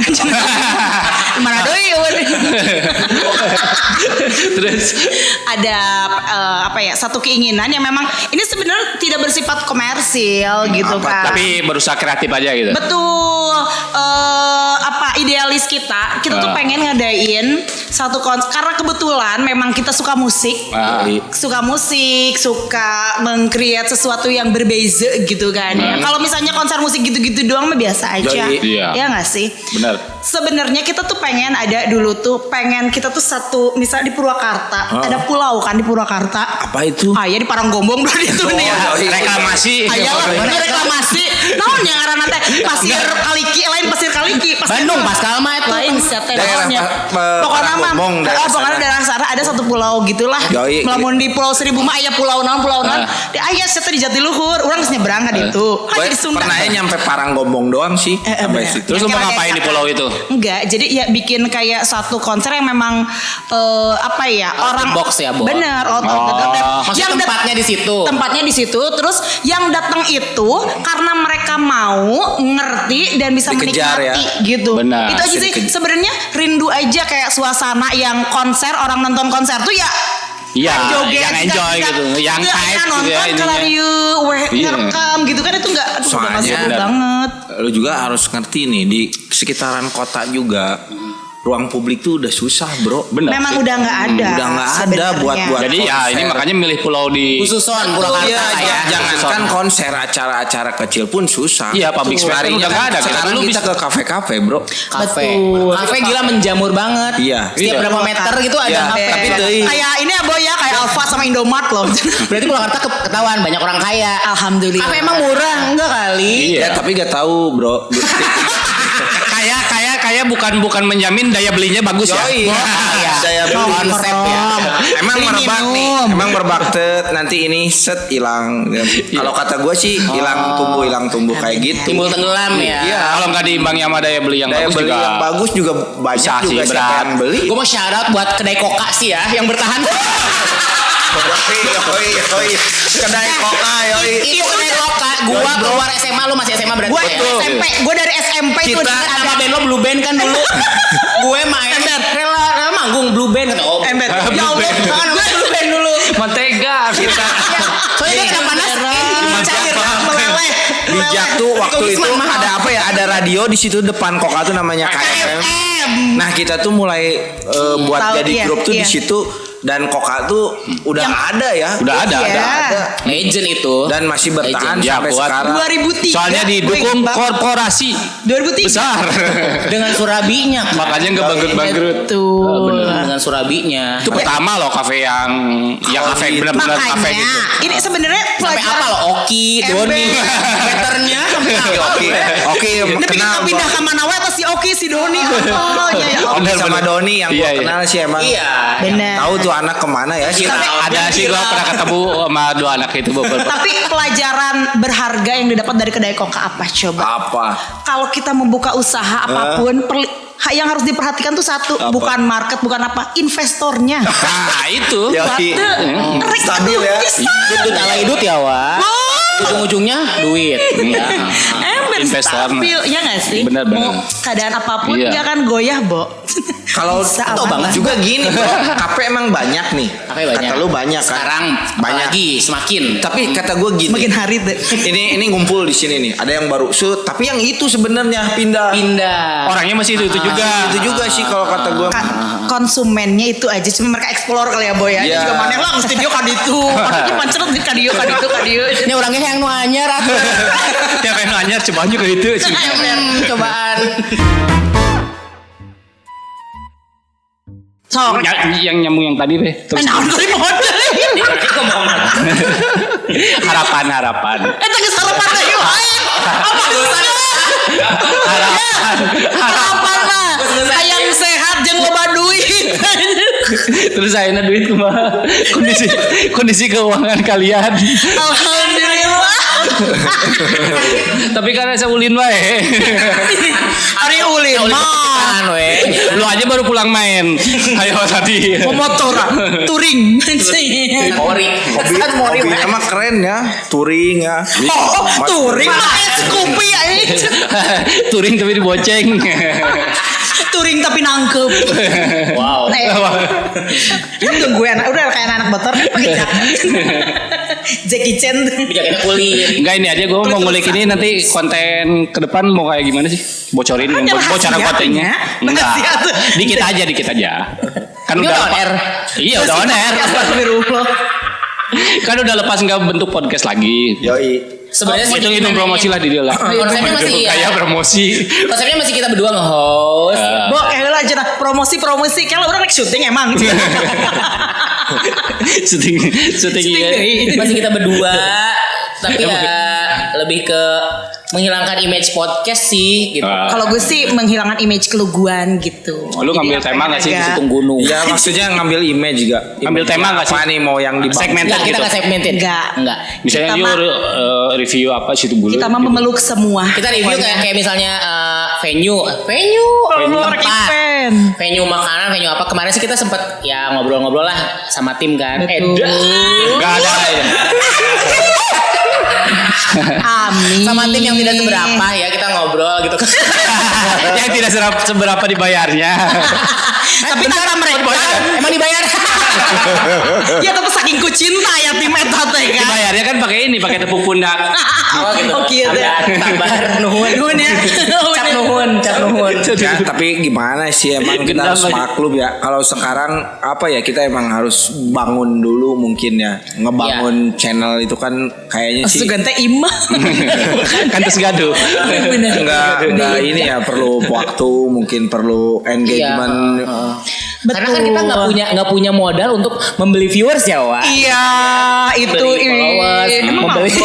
mana doi Terus ada satu keinginan yang memang ini sebenarnya tidak bersifat komersil gitu kan. tapi berusaha kreatif aja gitu. Betul. Idealis kita tuh pengen ngadain satu konser karena kebetulan memang kita suka musik. Suka meng-create sesuatu yang berbeza gitu kan ya. Kalau misalnya konser musik gitu-gitu doang mah biasa aja. Iya. Ya nggak sih? Benar. Sebenarnya kita tuh pengen ada dulu tuh kita tuh satu misalnya di Purwakarta ada pulau kan di Purwakarta. Apa itu? Ya di Paranggombong berarti itu nih ya. Reklamasi. Ayolah, reklamasi. Naon yang ngaranna teh pasir kaliki lain pasir kaliki. Bandung Pascal mah itu. Lain sate Daerah naonnya. Pokoknya Pokoknya daerah sana ada satu pulau gitulah. Melamun di Pulau Seribu mah aya pulau naon. Di aya sate di Jatiluhur. Urang geus nyebrang ka ditu. Kan di Sunda. Pernah nyampe Paranggombong doang sih. Sampai situ. Terus lu mau ngapain di pulau itu? Enggak, jadi ya bikin kayak satu konser yang memang orang box ya, Bo. Bener, Maksudnya tempatnya di situ. Tempatnya di situ, terus yang datang itu karena mereka mau ngerti dan bisa Dikejar menikmati ya. gitu. Benar. Itu aja sih sebenarnya rindu aja kayak suasana yang konser orang nonton konser tuh ya. Iya, joget, yang enjoy gitu, yang tight gitu nonton ya ininya. ngerekam gitu kan itu enggak udah Soalnya seru banget. Lu juga harus ngerti nih di sekitaran kota juga ruang publik tuh udah susah, Bro. Benar. Memang sih. udah nggak ada. Udah nggak ada sebenarnya. buat Jadi ya ini makanya milih pulau di Khususon Purwakarta Iya, ya. jangankan konser, acara-acara kecil pun susah. Iya, public space Larinya udah nggak ada. Sekarang Lu kita bisa ke kafe-kafe, Bro. Kafe. Betul. Kafe gila menjamur banget. Iya. Setiap berapa meter gitu ada Iya, kafe. tapi tuh Kayak ini ya Boy ya, kayak Alfa sama Indomart loh. Berarti Purwakarta ketahuan banyak orang kaya. Alhamdulillah. Kafe emang murah enggak kali? Iya. Ya, tapi gak tahu, Bro. Kaya bukan menjamin daya belinya bagus ya. Yoi. Iya. Daya beli. Konsep ya. Emang Beli merebak nih. minum. Emang merebak nanti ini set hilang. Kalau kata gue sih hilang tumbuh kayak gitu. Timbul tenggelam ya. Iya. Kalau nggak diimbangi sama daya beli yang Daya bagus beli juga. yang bagus juga banyak Bisa sih, juga siapa berat. yang beli. Gue mau syarat buat kedai koka sih ya yang bertahan. Yoi. Kedai koka yoi. Itu kedai koka. Gua keluar SMA, lu masih SMA berarti. Gue ya? SMP, gue dari SMP tuh Kita nama band lo Blue Band kan dulu. Gue main rela manggung Blue Band kan. Oh, Ember. Ya Allah, kan gue Blue Band dulu. Mentega kita. Soalnya dia kena panas ini cair meleleh. Bijak tuh waktu itu Wisman mahal. ada apa ya? Ada radio di situ depan koka tuh namanya KFM. Nah kita tuh mulai buat Tahu, jadi iya, grup tuh iya. di situ dan koka tuh udah ada ya. Udah ada. Iya. Legend itu. Dan masih bertahan Legend. Ya, sampai buat sekarang. 2003. Soalnya didukung Wih, korporasi 2003. besar. Dengan Surabinya. Makanya nggak bangkrut-bangkrut. Betul. Dengan Surabinya. Itu pertama loh kafe yang kafe benar-benar kafe Makanya gitu. ini sebenarnya Sampai pelajaran apa lo? Oki, Doni, Peternya sampai apa? Oke, Ini kenal pindah ke mana wae atau si Oki si Doni. Oh iya. Oki sama Doni yang Iya, gua iya. kenal sih emang. Iya. Benar. Tahu tuh anak kemana ya? Ada sih gua pernah ketemu sama dua anak itu beberapa. Tapi pelajaran berharga yang didapat dari kedai koka apa coba? Apa? Kalau kita membuka usaha apapun, yang harus diperhatikan tuh satu, Apa? bukan market, bukan apa, investornya. Nah itu. Yoi. Stabil ya. Dudut ala idut ya, Wak. Ujung-ujungnya duit. Ya. Ember Investor. stabil, ya nggak sih? Benar, benar. Mau keadaan apapun Iya. dia kan goyah, Bo. Kalau Atau banget juga gini bro, KP emang banyak nih. Tapi banyak. Kata lu banyak kan. Sekarang banyak. lagi semakin. Tapi kata gue gini. Makin hari tuh. Ini ngumpul di sini nih. Ada yang baru shoot, tapi yang itu sebenarnya pindah. Orangnya masih itu juga. Itu juga sih kalau kata gue. Konsumennya itu aja, cuma mereka explore kali ya boy ya. Iya. Dia juga maneh lah studio kan itu. Padahal mancerut di kadieu. Ini orangnya yang nu anyar atuh. Tiap yang nanya coba aja kayak itu. Cobaan. Sok. Yang nyambung yang tadi deh. Terus Nah, dari model. harapan. Eta geus harapan teh yuk. Apa geus harapan mah hayang sehat jeung loba duit. Terus akhirnya duit kumaha? Kondisi keuangan kalian. Alhamdulillah. Tapi karena saya ulin wae. Ari ulin mah. Lu aja baru pulang main. Ayo tadi. Motor touring. Hobinya mah keren ya, touring ya. Oh, touring pakai Scoopy aing. Touring tapi diboceng. Touring tapi nangkep. Wow. Untung gue udah kayak anak motor pakai jaket. Jackie Chan. Jaketnya kulit. Enggak, ini aja gue mau ngulik ini nanti konten ke depan mau kayak gimana sih? Bocorin Ada bocoran rahasia kontennya. punya. Enggak. Rahasia tuh. Dikit aja. Kan Ini udah udah on air. Iya, udah on air. Astagfirullah. Kan udah lepas nggak bentuk podcast lagi. Yoi. Sebenarnya sih Hitung promosi lah di dia lah. Konsepnya masih Kayak promosi. Konsepnya masih kita berdua nge-host. Bo, kayak lah aja promosi. Kalau orang like syuting emang. syuting iya. Masih kita berdua. Tapi ya lebih ke menghilangkan image podcast sih gitu. Kalau gue sih menghilangkan image keluguan gitu. Lu ngambil Jadi tema apa nggak sih yang di agak- situng gunung? Ya maksudnya ngambil image juga. Ambil tema nggak sih? Apa nih mau yang dibangun? Segmented Enggak, kita gitu. nggak segmented. Enggak. Misalnya Kita you mah- review apa situ gunung? Kita mah memeluk semua. Kita review Pokoknya. kayak misalnya venue Orang tempat, event. venue makanan, venue apa. Kemarin sih kita sempet ya ngobrol-ngobrol lah sama tim kan. Betul. Enggak ada. Amin. Sama tim yang tidak seberapa ya kita ngobrol gitu kan. Yang tidak seberapa dibayarnya. Tapi kata mereka Emang dibayar? ya tapi saking ku cinta ya tim eta teh kan. Dibayarnya kan pakai ini, pakai tepuk pundak. Oh gitu. Oh gitu. Sabar nuhun. Nuhun ya. Cap nuhun. Ya, tapi gimana sih emang kita harus maklum ya. Kalau sekarang apa ya kita emang harus bangun dulu mungkin ya. Ngebangun channel itu kan kayaknya sih Sugan teh imah. Kan terus gaduh. enggak ini ya perlu waktu, mungkin perlu engagement. Karena kan kita nggak punya modal untuk membeli viewers ya, Wak. Iya, itu Beli followers, emang membeli-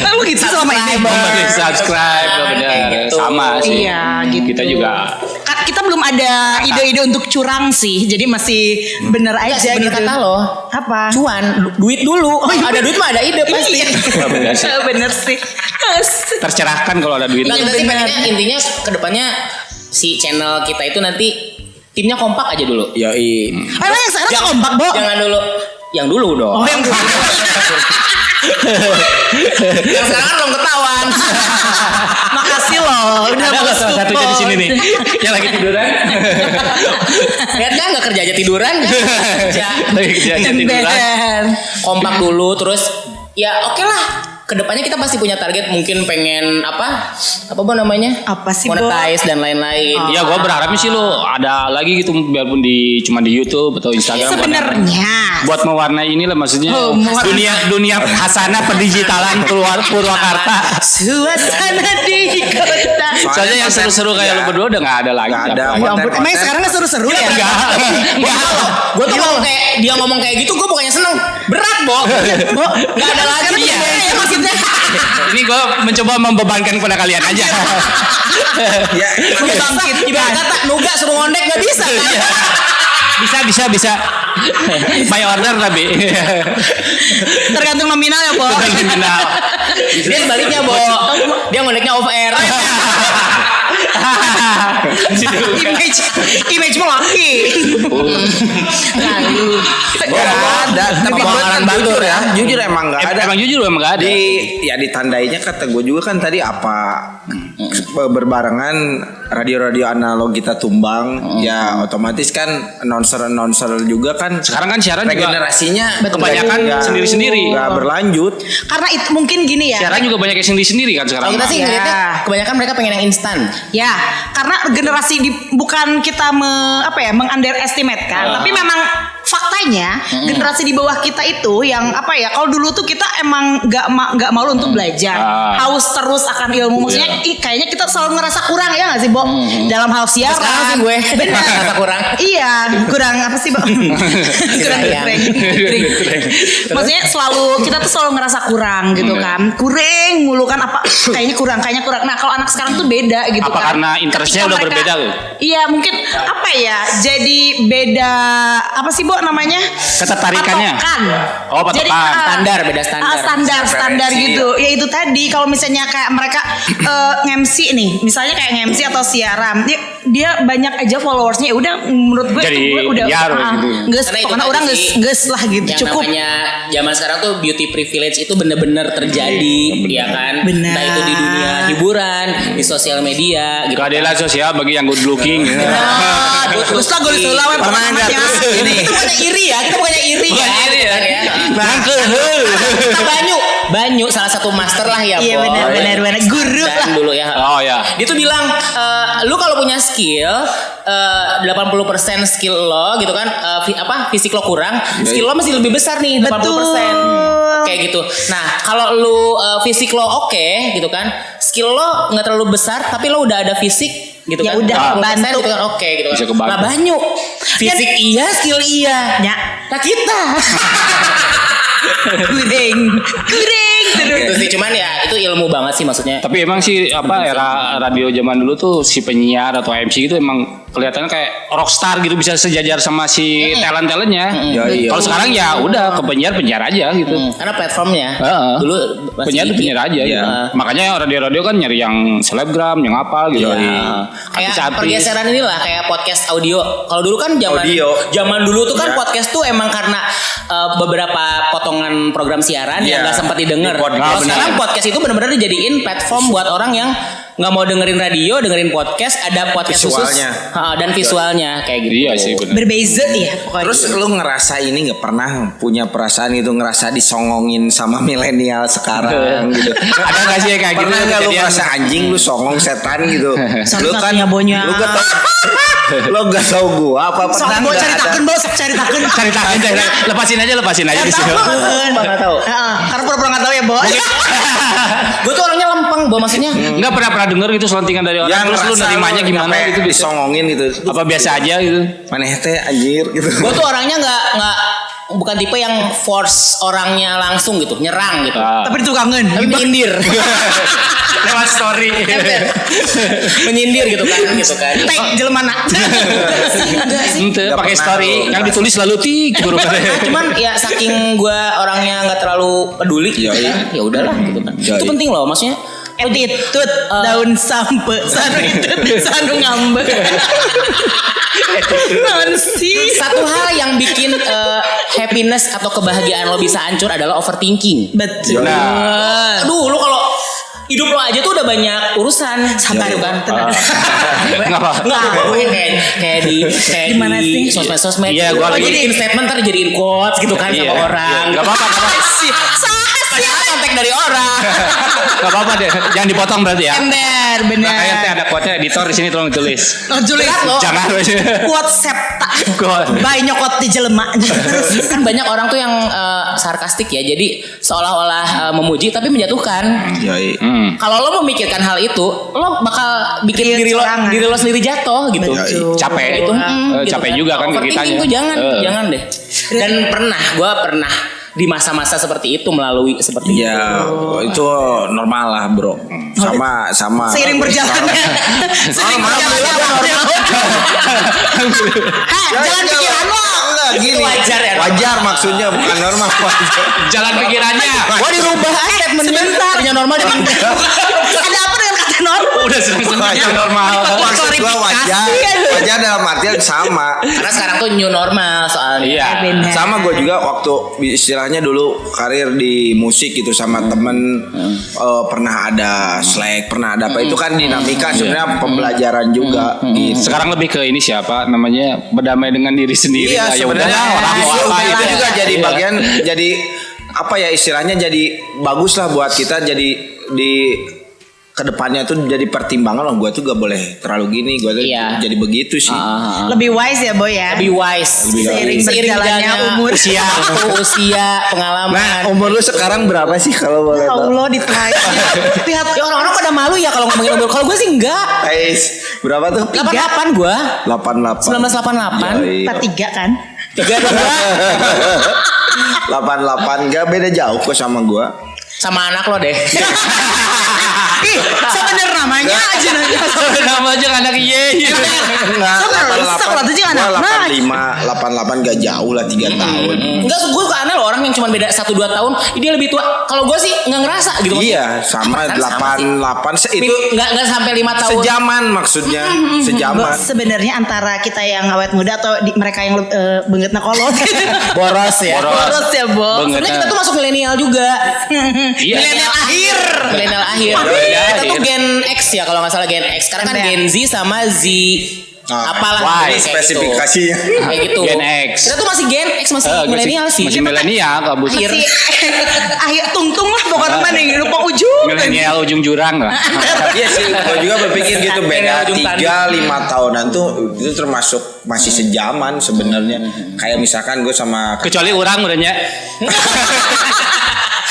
Lalu gitu selama ini. Membeli subscribe, benar. Kayak gitu. Sama sih. Iya, gitu. Kita juga Kan kita belum ada ide-ide untuk curang sih. Jadi masih bener Enggak aja sih, bener gitu. kata lo. Apa? Cuan, duit dulu. Ada duit mah ada ide pasti. benar sih. Bener sih. Tercerahkan kalau ada duit. Nah, kita sih pengennya intinya kedepannya si channel kita itu nanti timnya kompak aja dulu. Yoi. Emang yang sekarang kompak, Bo? Jangan dulu. Yang dulu dong. Oh, yang dulu. Yang sekarang kan belum ketahuan. Makasih loh, udah Ada mau nggak salah satunya di sini nih yang lagi tiduran? Lihat kan nggak kerja aja tiduran. Kerja. Lagi kerja aja tiduran. Dan Kompak dulu terus ya oke lah. Kedepannya kita pasti punya target mungkin pengen apa namanya Apa sih, Bo? monetize dan lain-lain. Iya, gue berharapnya sih lo ada lagi gitu biarpun cuma di YouTube atau Instagram. sebenarnya buat mewarnai inilah maksudnya Oh, mewarnai. dunia hasanah perdigitalan keluar Purwakarta. suasana di kota. Soalnya yang seru-seru kayak lo berdua udah nggak ada lagi. Nggak ada. Ya ampun, emang sekarang nggak seru-seru ya? Enggak. Gue tuh ngomong kayak dia ngomong kayak gitu gue bukannya seneng, berat Bo. Nggak ada lagi. Iya. Maksudnya. Ini gue mencoba membebankan kepada kalian aja. Ya, Udah bangkit. Ibarat kata nuga suruh ngondek nggak bisa kan? Bisa. By order tapi. Tergantung nominal ya, Bo. Dia sebaliknya Bo. Dia ngondeknya off air. image mah laki. Lalu. Nggak ada. Tapi gue kan jujur ya, jujur emang nggak ada. Emang jujur emang nggak ada. Ya ditandainya kata gue juga kan tadi apa berbarengan radio-radio analog kita tumbang, ya otomatis kan announcer juga kan Sekarang kan siaran juga regenerasinya kebanyakan sendiri-sendiri. nggak berlanjut. Karena itu mungkin gini ya. Siaran juga banyak yang sendiri-sendiri kan sekarang. Kalau kita sih Ya. ngeliatnya kebanyakan mereka pengen yang instan. Ya, karena generasi bukan kita meng-underestimate kan, tapi memang faktanya generasi di bawah kita itu yang kalau dulu tuh kita emang nggak malu untuk belajar, haus terus akan ilmu. Maksudnya kayaknya kita selalu ngerasa kurang ya nggak sih, Bo? Dalam hal siaran. Sekarang sih gue Benar. ngerasa kurang. Iya, kurang apa sih, Bo? kurang. Maksudnya kita tuh selalu ngerasa kurang gitu kan. Kurang mulu kan kayaknya kurang. Nah, kalau anak sekarang tuh beda gitu Apa kan. karena interestnya Ketika udah mereka- berbeda tuh? Iya, mungkin jadi beda apa sih, Bo, namanya? Ketertarikannya. Patokan. Oh, patokan. Jadi, Beda standar. standar gitu. Ya itu tadi kalau misalnya kayak mereka nge-MC nih, misalnya kayak nge-MC atau siaran, dia banyak aja followersnya. Ya udah menurut gue Jadi itu gue udah biar gitu. geus Karena itu pokoknya tadi orang sih, geus lah gitu. Yang Cukup. namanya zaman sekarang tuh beauty privilege itu bener-bener terjadi, ya kan? Benar. Entah itu di dunia hiburan, di sosial media, gitu. Keadilan sosial bagi yang good looking. Terus lah gue disulah we Pernah nggak namanya. terus ini? Kita bukannya iri ya, Bukan iri ya. Nah, Banyu salah satu master lah ya. Iya, Boy. benar. Guru Dan lah. dulu ya. Oh ya. Dia tuh bilang lu kalau punya skill 80% skill lo gitu kan, fisik lo kurang, skill lo masih lebih besar nih 80%. Betul. Kayak gitu. Nah, kalau lu fisik lo oke gitu kan, skill lo nggak terlalu besar tapi lo udah ada fisik gitu Ya kan. udah, 80% kebantu. gitu kan oke gitu kan. Bisa kebantu. Nah, Banyu fisik iya, skill iya. Ya. Nah, kita Kurang terus. gitu sih, cuman ya itu ilmu banget sih maksudnya. Tapi emang sih era radio zaman dulu tuh si penyiar atau MC itu emang kelihatannya kayak rockstar gitu, bisa sejajar sama si talent-talentnya. Ya, iya. Kalau sekarang ya udah ke penyiar aja gitu. Karena platformnya Heeh. dulu masih Penyiar tuh penyiar aja Iya. gitu. Makanya radio-radio kan nyari yang selebgram, yang apa gitu. kayak Artis-artis. pergeseran inilah kayak podcast audio. Kalau dulu kan zaman dulu tuh kan podcast tuh emang karena beberapa potongan program siaran yang nggak sempat didengar. Di podcast. Kalau sekarang podcast itu benar-benar dijadiin platform buat orang yang nggak mau dengerin radio, dengerin podcast, ada podcast Visualnya. khusus dan visualnya kayak gitu. Iya sih benar. Berbeza ya pokoknya. Terus lu ngerasa ini nggak pernah punya perasaan gitu, ngerasa disongongin sama milenial sekarang gitu? Ada nggak sih kayak gitu? Pernah nggak lu kejadian? ngerasa anjing lu songong setan gitu? Lu kan Satu-satunya bonya. lu gak tau, lu gak tau gua apa Sok pernah mau nggak cari ada? takun, Bo, sok cari takun. Cari lepasin aja di sini. Nggak tahu. Karena pura-pura nggak tahu ya, Bo. Gue tuh orangnya lempeng, maksudnya. Enggak pernah denger gitu selentingan dari orang. Yang Terus lu ngerasa nerimanya lu gimana nyampe gitu bisa? disongongin gitu. Apa biasa aja gitu? Maneh teh anjir gitu. Gue tuh orangnya nggak bukan tipe yang force orangnya langsung gitu, nyerang gitu. Tapi itu kangen. Tapi menyindir. Lewat story. Menyindir gitu kan. Tek jelmana. Enggak sih. Ente Nggak pakai pernah story lu. yang ditulis lalu tik baru Nah, cuman ya saking gue orangnya nggak terlalu peduli gitu Yoi. kan, ya udahlah gitu kan. Yoi. Itu penting loh, maksudnya Attitude daun sampe sanu ngambek. Non sih. satu hal yang bikin happiness atau kebahagiaan lo bisa hancur adalah overthinking. Betul. Aduh, lo kalau hidup lo aja tuh udah banyak urusan, sabar kan. Kenapa? Nggak, gue kayak di Gimana sih? sosmed. Iya, gua gua lagi- jadiin statement ntar jadiin quotes gitu kan Iya, sama orang. Enggak apa-apa. Padahal kontak dari orang. Enggak apa-apa deh. Jangan dipotong berarti ya. Ember, Nah, kayak teh benar. ada quote-nya editor di sini tolong ditulis. Oh, Julie. Jangan. Kuat septa. Quote. Bayi nyokot di jelema. Kan banyak orang tuh yang sarkastik ya, jadi seolah-olah memuji tapi menjatuhkan. Yoi. Kalau lo memikirkan hal itu, lo bakal bikin Iya, sorangan. diri lo sendiri jatuh gitu. Betul. Capek. Gitu. Capek juga kan Overthinking kitanya. tuh jangan deh. Dan gue pernah di masa-masa seperti itu melalui seperti itu. Ya itu normal lah bro. Sama. Seiring berjalannya. Seiring berjalannya. Jangan pikiran lo. Enggak gini. wajar ya, Wajar maksudnya bukan normal. Wajar. Jalan pikirannya. Gua dirubah statement sebentar. Yang normal dia Ada apa dengan kata normal? Udah seneng-seneng normal. Maksud gua wajar. Wajar Beda dalam artian sama. Karena sekarang tuh new normal soalnya. Iya. Benar. Sama gue juga waktu istilahnya dulu karir di musik gitu sama temen pernah ada slack, pernah ada apa itu kan dinamika sebenarnya pembelajaran juga gitu. Sekarang lebih ke ini siapa namanya berdamai dengan diri sendiri. Iya lah. Ya udah sebenarnya lah, orang mau apa itu gitu. juga jadi Iya. bagian jadi apa ya istilahnya jadi bagus lah buat kita jadi di kedepannya tuh jadi pertimbangan loh gue tuh gak boleh terlalu gini gue tuh Iya. jadi begitu sih. Lebih wise ya Boy ya. Lebih wise. Seiring berjalannya umur. usia, pengalaman. Nah umur lu sekarang berapa sih kalau boleh Ya tahu? Allah ditanya. Lihat Ya orang-orang pada malu ya kalau ngomongin umur. Kalau gue sih enggak. Guys, berapa tuh? 88 gue. 88. 1988. 43 kan? 32 88 gak beda jauh kok sama gue. sama anak lo deh. Ih, sebener namanya aja nanya. Nama aja anak iye. Enggak, Salah tuh jangan anak. 88 gak jauh lah 3 tahun. Enggak, gue suka aneh loh orang yang cuma beda 1-2 tahun, dia lebih tua. Kalau gue sih nggak ngerasa gitu. Iya, sama Kan sama sih. 88 itu nggak sampai 5 tahun. sejaman maksudnya, sejaman. Sebenarnya antara kita yang awet muda atau mereka yang bengetna kolot. Boros ya. Boros ya, Bo. Sebenarnya kita tuh masuk milenial juga. Iya. Milenial akhir. Milenial akhir. Milenial Kita tuh akhir. Gen X ya kalau nggak salah Gen X. Sekarang kan Benar. Gen Z sama Z. Apalah Y, kayak gitu. spesifikasinya. Kayak gitu. Gen X. Kita tuh masih Gen X, masih milenial sih. Masih milenial kabut. Akhir. Masih akhir tungtung lah pokoknya mana yang lupa ujung. Milenial ujung jurang lah. Iya sih, gue juga berpikir gitu beda Ujung tanduk. 3-5 tahunan tuh itu termasuk masih sejaman sebenarnya. Kayak misalkan gue sama Kecuali orang udahnya.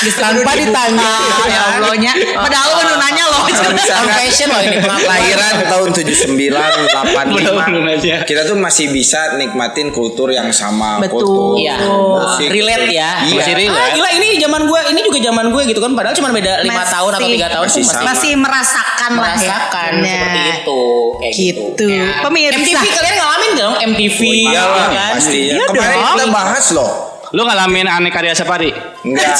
Tanpa ditanya. Ya Allahnya. Padahal lu nanya loh. Confession loh ini. lahiran tahun 79, 85 Belum aja. kita tuh masih bisa nikmatin kultur yang sama. Betul. kultur, Iya. musik. Relate ya. Iya. Masih relate. Ah, gila ini zaman gue, ini juga zaman gue gitu kan. Padahal cuma beda 5 tahun atau 3 tahun masih tuh sama. Masih merasakan lah ya. merasakan Nah, seperti itu. Kayak Gitu. Ya. Pemirsa. MTV kalian ngalamin dong MTV. Iyalah, kan? pastinya. Iya Kemarin dong. kita bahas loh. Lu ngalamin aneh karya safari? Enggak.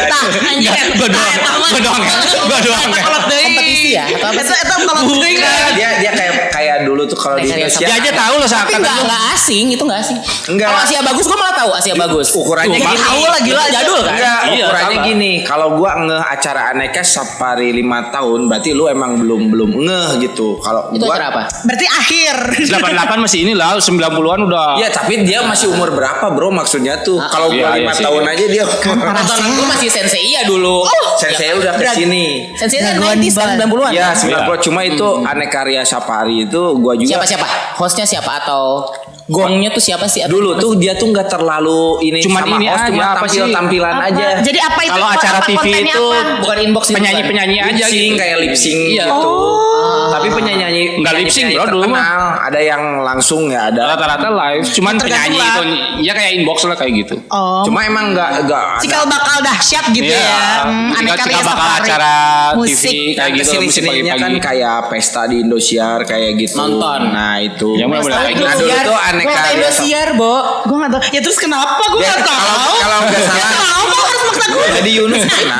Tah, anjing. Gua doang. Gua doang. Gua doang. Kolot deui. Kompetisi ya? Atau apa sih? Eta kolot deui. dia kayak dulu tuh kalau di Karya Indonesia Dia aja tahu loh Tapi seakan nggak asing, itu nggak asing. Enggak. Kalau Asia Bagus, gue malah tahu Asia Bagus. ukurannya Tuh, gini. Tahu lah gila jadul kan? Enggak, Iya, ukurannya sama. gini. Kalau gua ngeh acara Aneka Safari 5 tahun, berarti lu emang belum ngeh gitu. Kalau Itu gua acara apa? Berarti akhir. 88 masih ini lah 90-an udah. Iya, tapi dia masih umur berapa, Bro? Maksudnya tuh. Kalau gua Iya, 5 iya sih. tahun aja dia Tontonan gue masih Sensei ya dulu. Sensei udah ke sini. Sensei kan Jagoan 90s kan banget. 90-an. Iya, kan? 90 cuma itu Aneka Karya Safari itu gua juga Siapa? Hostnya siapa atau gongnya tuh siapa sih? Atau dulu gimana tuh sih? dia tuh nggak terlalu ini Cuman sama ini host, aja, cuma apa sih? tampilan aja. Jadi apa itu? Kalau acara apa TV kontennya itu apa? bukan inbox gitu, penyanyi-penyanyi Lip aja sync, gitu. kayak lip sync Iya. gitu. Oh. Tapi penyanyi Nggak lip sync, bro, dulu mah. terkenal, ada yang langsung ya ada. Rata-rata live, cuman Tergantung penyanyi lah. itu ya kayak inbox lah kayak gitu. Oh. Cuma emang nggak ada. Cikal bakal dahsyat gitu Iya. ya. Cikal Aneka bakal safari. acara musik. TV kayak gitu, Kesini musik sininya kan pagi-pagi. kayak pesta di Indosiar kayak gitu. Nonton. Nah itu. Ya, mulai-mulai kayak gitu. Nah dulu tuh Aneka Wah, Karya Indosiar, Bo. Gue gak tau. Ya terus kenapa gue Ya, gak tau? kalau nggak salah. Kenapa lo harus maksa gue? Jadi Yunus nah,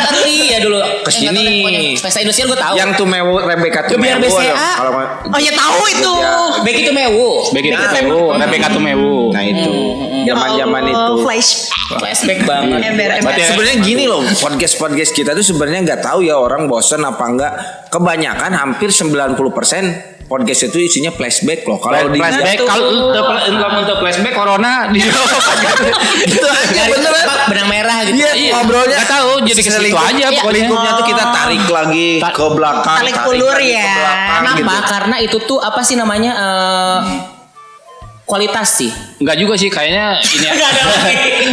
Tadi ya dulu. Kesini. Pesta Indosiar gue tahu. yang Tumewu Rebecca Gebiar Tumewu. BCA. Kalau Oh ya tahu itu. Begitu itu Mewu. Begitu Mewu, Rebecca Tumewu. nah itu zaman-zaman Ya itu. Allah, Flash. Flashback banget. Ember. Berarti Sebenarnya gini loh, podcast kita tuh sebenarnya nggak tahu ya orang bosen apa enggak. Kebanyakan hampir 90% podcast itu isinya flashback loh. Kalau di flashback kalau untuk flashback corona di itu aja Dari beneran. apa, benang merah gitu. Iya, ngobrolnya nggak tahu jadi ke situ aja Iya, pokoknya. Lingkupnya tuh kita tarik lagi ke belakang, Tarik ulur lagi ya. ke belakang Kenapa? gitu. Karena itu tuh apa sih namanya kualitas sih. Enggak juga sih kayaknya ini.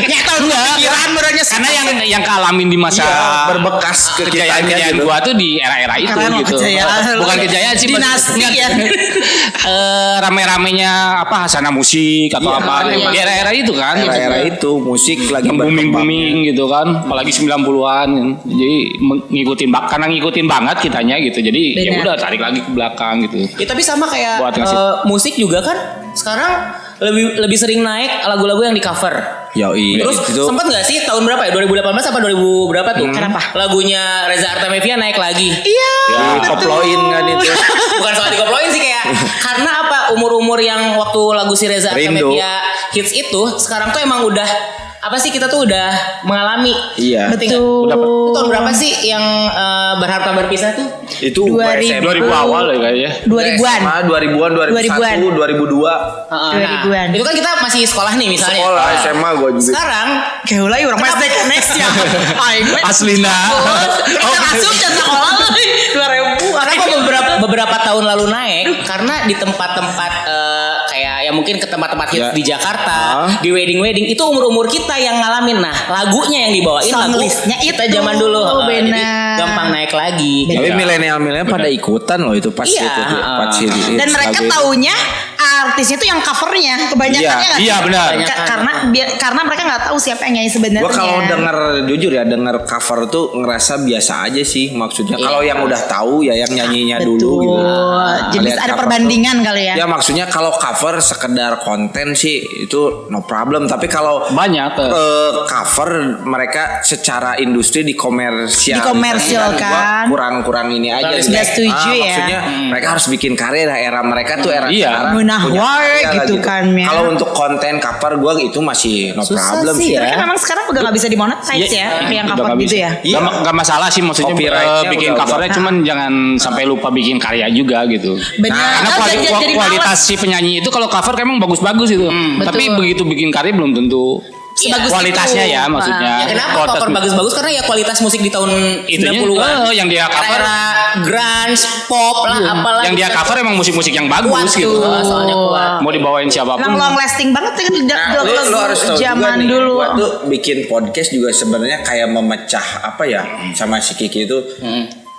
Ya tau gue pikiran menurutnya. Karena yang kealamin di masa Iya, berbekas ke kitanya kejayaan gitu. gua tuh di era-era itu Karena gitu. kejayaan. Bukan kejayaan sih Dinasti ya. Rame-ramenya apa Hasana musik atau Iya, apa emang. di era-era itu kan. Era-era itu musik lagi booming gitu kan, apalagi 90-an. Jadi karena ngikutin banget kitanya gitu. Jadi ya Benar. udah tarik lagi ke belakang gitu. Ya, tapi sama kayak Buat ngasih. musik juga kan sekarang lebih sering naik lagu-lagu yang di cover. Yoi. Terus itu sempet gak sih tahun berapa ya? 2018 apa 2000 berapa tuh? Kenapa? Lagunya Reza Artamevia naik lagi. Iya. dikoploin kan itu. Bukan soal dikoploin sih kayak karena apa? Umur-umur yang waktu lagu si Reza Rindu. Artamevia hits itu sekarang tuh emang udah apa sih kita tuh udah mengalami. Iya. Betul. Itu tahun berapa sih yang berharta berpisah tuh? Itu 2000. 2000 awal ya kayaknya. 2000-an. 2000-an, 2001, 2002. 2000-an. Itu kan kita masih sekolah nih misalnya. Sekolah SMA gue juga. Sekarang Kayak ulah orang mas dek next ya. Aslina. Kita masuk contoh sekolah 2000. kenapa beberapa tahun lalu naik karena di tempat-tempat kayak ya mungkin ke tempat-tempat hits Ya. di Jakarta, di wedding itu umur-umur kita yang ngalamin. Nah, lagunya yang dibawain lagu Songlistnya kita itu, zaman dulu. Jadi benar. gampang naik lagi. Tapi Gitu. milenial pada ikutan loh itu pas Iya, itu pas hits Dan mereka lagu itu. taunya artisnya tuh yang covernya kebanyakannya nggak Iya, sih? benar. Karena mereka nggak tahu siapa yang nyanyi sebenarnya. Gua kalau denger jujur ya denger cover tuh ngerasa biasa aja sih maksudnya. Kalau yang udah tahu ya yang nyanyinya Betul. dulu gitu. Jadi Lihat ada cover perbandingan tuh. kali ya. Ya maksudnya kalau cover sekedar konten sih itu no problem. Tapi kalau Banyak. cover mereka secara industri Dikomersilkan. kurang ini aja. Kurang gitu. nggak setuju ya. Maksudnya mereka harus bikin karya era mereka tuh era Iya. sekarang Menah punya wae karya lah gitu kan, ya. Kalau untuk konten cover gue itu masih no Susah problem sih sih. ya. Kan memang sekarang udah nggak bisa dimonetize ya, yang Udah cover nggak gitu bisa. ya. Iya. Gak masalah sih maksudnya Copyright-nya bikin udah- covernya cuman jangan sampai lupa bikin karya juga gitu. Benar. Karena Kan jadi kualitas males. si penyanyi itu kalau cover emang bagus-bagus itu. Tapi Betul. begitu bikin karya belum tentu Sebagus kualitasnya itu. ya maksudnya. Ya kenapa Kualitas- cover bagus-bagus karena ya kualitas musik di tahun Itunya, 90-an. yang dia cover. Era grunge, pop lah apalah. Yang dia cover emang musik-musik yang bagus kuat gitu. tuh, soalnya kuat. Mau dibawain siapapun. Emang long lasting banget kan Nah, lu harus tahu juga zaman nih, dulu. gua tuh bikin podcast juga sebenarnya kayak memecah apa ya sama si Kiki itu.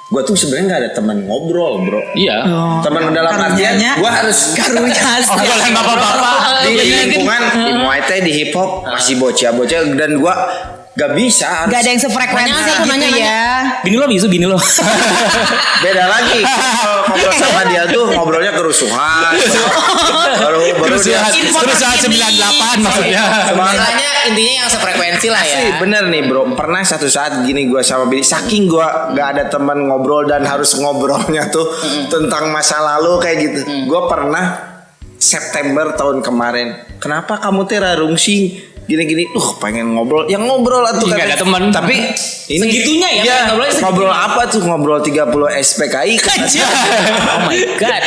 Gua tuh sebenarnya nggak ada teman ngobrol, bro. Iya. Teman dalam artian Karunyanya- gua harus Karunya Obrolan bapak-bapak. di lingkungan di Muay Thai, di hip hop masih bocah-bocah dan gua gak bisa harus Gak ada yang sefrekuensi Nanya, gitu nanya. ya. Bini lo bisu, bini lo. beda lagi. Kalau ngobrol sama dia tuh ngobrolnya kerusuhan. baru dia Kerusuhan 98 maksudnya. Istilahnya intinya yang sefrekuensi lah ya. Asli bener nih bro. Pernah satu saat gini gue sama Billy, saking gue gak ada teman ngobrol dan harus ngobrolnya tuh tentang masa lalu kayak gitu. Gue pernah September tahun kemarin, kenapa kamu terarungsing gini-gini, pengen ngobrol, yang ngobrol tuh Nggak ada teman. Tapi ini Segitunya ya, iya, ngobrolnya segitunya. ngobrol apa tuh, ngobrol 30 SPKI kan. Oh my god.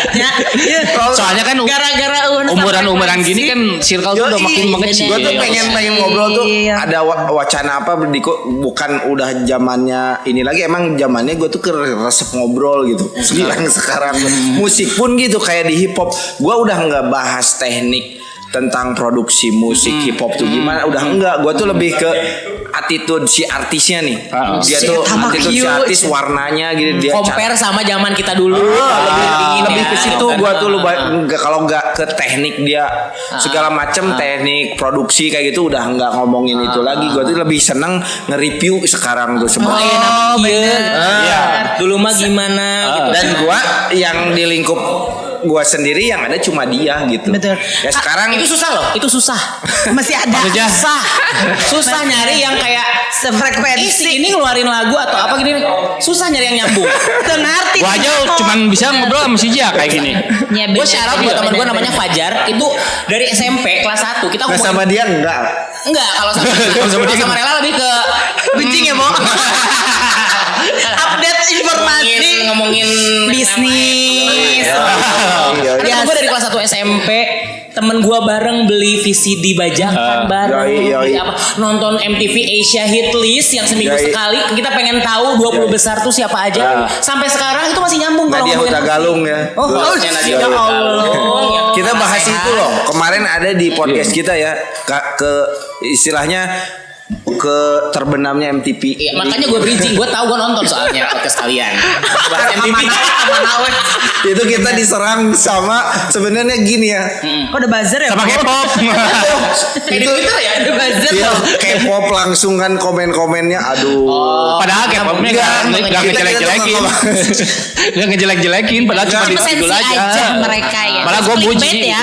Soalnya kan Gara-gara umuran-umuran gini kan circle tuh udah makin mengecil. Gue tuh pengen ngobrol tuh Iya. ada wacana apa bukan udah zamannya ini lagi, emang zamannya gue tuh resep ngobrol gitu. Sekarang musik pun gitu kayak di hip hop. Gue udah nggak bahas teknik tentang produksi musik hip hop tuh gimana, udah enggak. Gue tuh lebih ke attitude si artisnya nih. Dia tuh Sama attitude si cute. artis, warnanya gitu dia Compare sama zaman kita dulu. lebih ke situ Kan. gua tuh kalau nggak ke teknik dia segala macam teknik produksi kayak gitu udah nggak ngomongin itu lagi. Gua tuh lebih seneng nge-review sekarang tuh sebenarnya. Oh bener. Iya. Dulu mah gimana gitu. Dan gua yang di lingkup gua sendiri yang ada cuma dia gitu. Betul. Ya sekarang Itu susah loh, itu susah. Masih ada. Maksudnya? Susah nyari yang kayak Sefrekuensi. ini ngeluarin lagu atau apa gini. Susah nyari yang nyambung. Itu ngerti. Gua aja cuman bisa ngobrol sama si Jia kayak gini. Ya, Gue bener. syarat buat teman gue namanya Fajar. Itu dari SMP kelas 1 kita nggak sama dia enggak. Enggak, kalau sama Sama dia sama Rela lebih ke Kucing ya, Bo. Update informasi. ngomongin Bisnis. Iya, iya. Gue dari kelas 1 SMP temen gue bareng beli VCD bajakan bareng yoi. beli apa nonton MTV Asia Hit List yang seminggu Yoi. sekali kita pengen tahu 20 besar tuh siapa aja sampai sekarang itu masih nyambung kalau Nadia ngomongin Hutagalung ya. Oh, harusnya Nadia Ya Hutagalung. Kita bahas itu loh. Kemarin ada di podcast kita ya ke istilahnya ke terbenamnya MTV. Iya, makanya gue bridging, gue tahu gue nonton soalnya podcast kalian. Bahas MTV. Itu kita diserang sama sebenarnya gini ya. Kok udah buzzer ya? Sama Bo? K-pop. Kayak di Twitter ya, Udah buzzer Dia loh. K-pop langsung kan komen-komennya, aduh. Padahal K-popnya nggak ngejelek-jelekin. Nggak ngejelek-jelekin. Padahal cuma Cuma di sensi judul aja aja. mereka ya. Malah gue Clickbait muji. ya.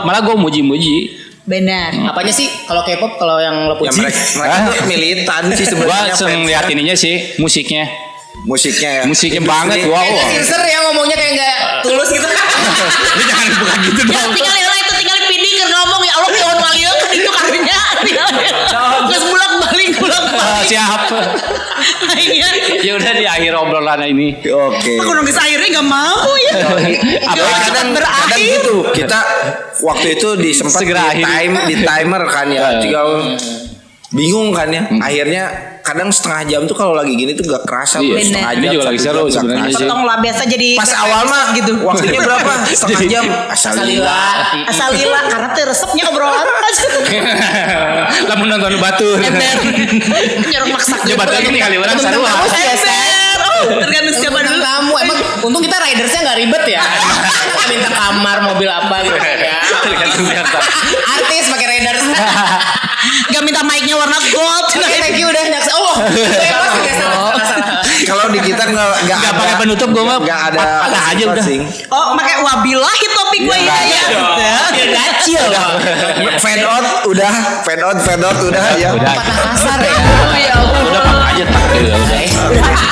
Malah gue muji-muji. Benar. Apanya sih kalau K-pop kalau yang lo Ya puji? mereka tuh militan sih Gue sebenarnya. sering fansnya. lihat ininya sih musiknya. musiknya ya. Musiknya banget, wow. Sincer ya ngomongnya kayak nggak tulus gitu. Lu jangan bukan gitu Ya dong. tinggal tinggal pidi keur ngomong ya Allah pion walieu itu karunya. Geus bulak-balik. Siap. Iya. Ya udah di akhir obrolan ini. Oke. Aku nunggu akhirnya nggak mau ya. Apa kadang gitu kita waktu itu sempat Segera akhiri. di timer kan ya, tinggal bingung kan ya. Akhirnya kadang setengah jam tuh kalau lagi gini tuh gak kerasa Iya, bro. Setengah ini jam juga lagi satu seru jam gak sebenarnya kerasa. sih. Potong lah biasa jadi Pas awal mah gitu. waktunya berapa? Setengah jam. Asalillah. Asal lila karena teh resepnya obrolan. Lamun nonton batur. Ember. Nyerok maksa. Ya batur ini kali orang sarua. Ember. Oh, tergantung siapa dulu. Kamu emang untung kita ridersnya nggak ribet ya. Kita minta kamar mobil apa gitu ya. Tergantung siapa. Artis pakai riders. Gak minta mic-nya warna gold. Oke, thank you udah nyaksa. Oh, bebas ya salah. Kalau di kita nggak Nggak ada pakai penutup gua mah. nggak ada patah aja udah. masing. Oh, pakai wabillahi topik gue ya. Biar kecil loh. Fade out udah ya. Udah. Patah kasar ya. Oh ya Allah. Udah pak aja tak gitu. Udah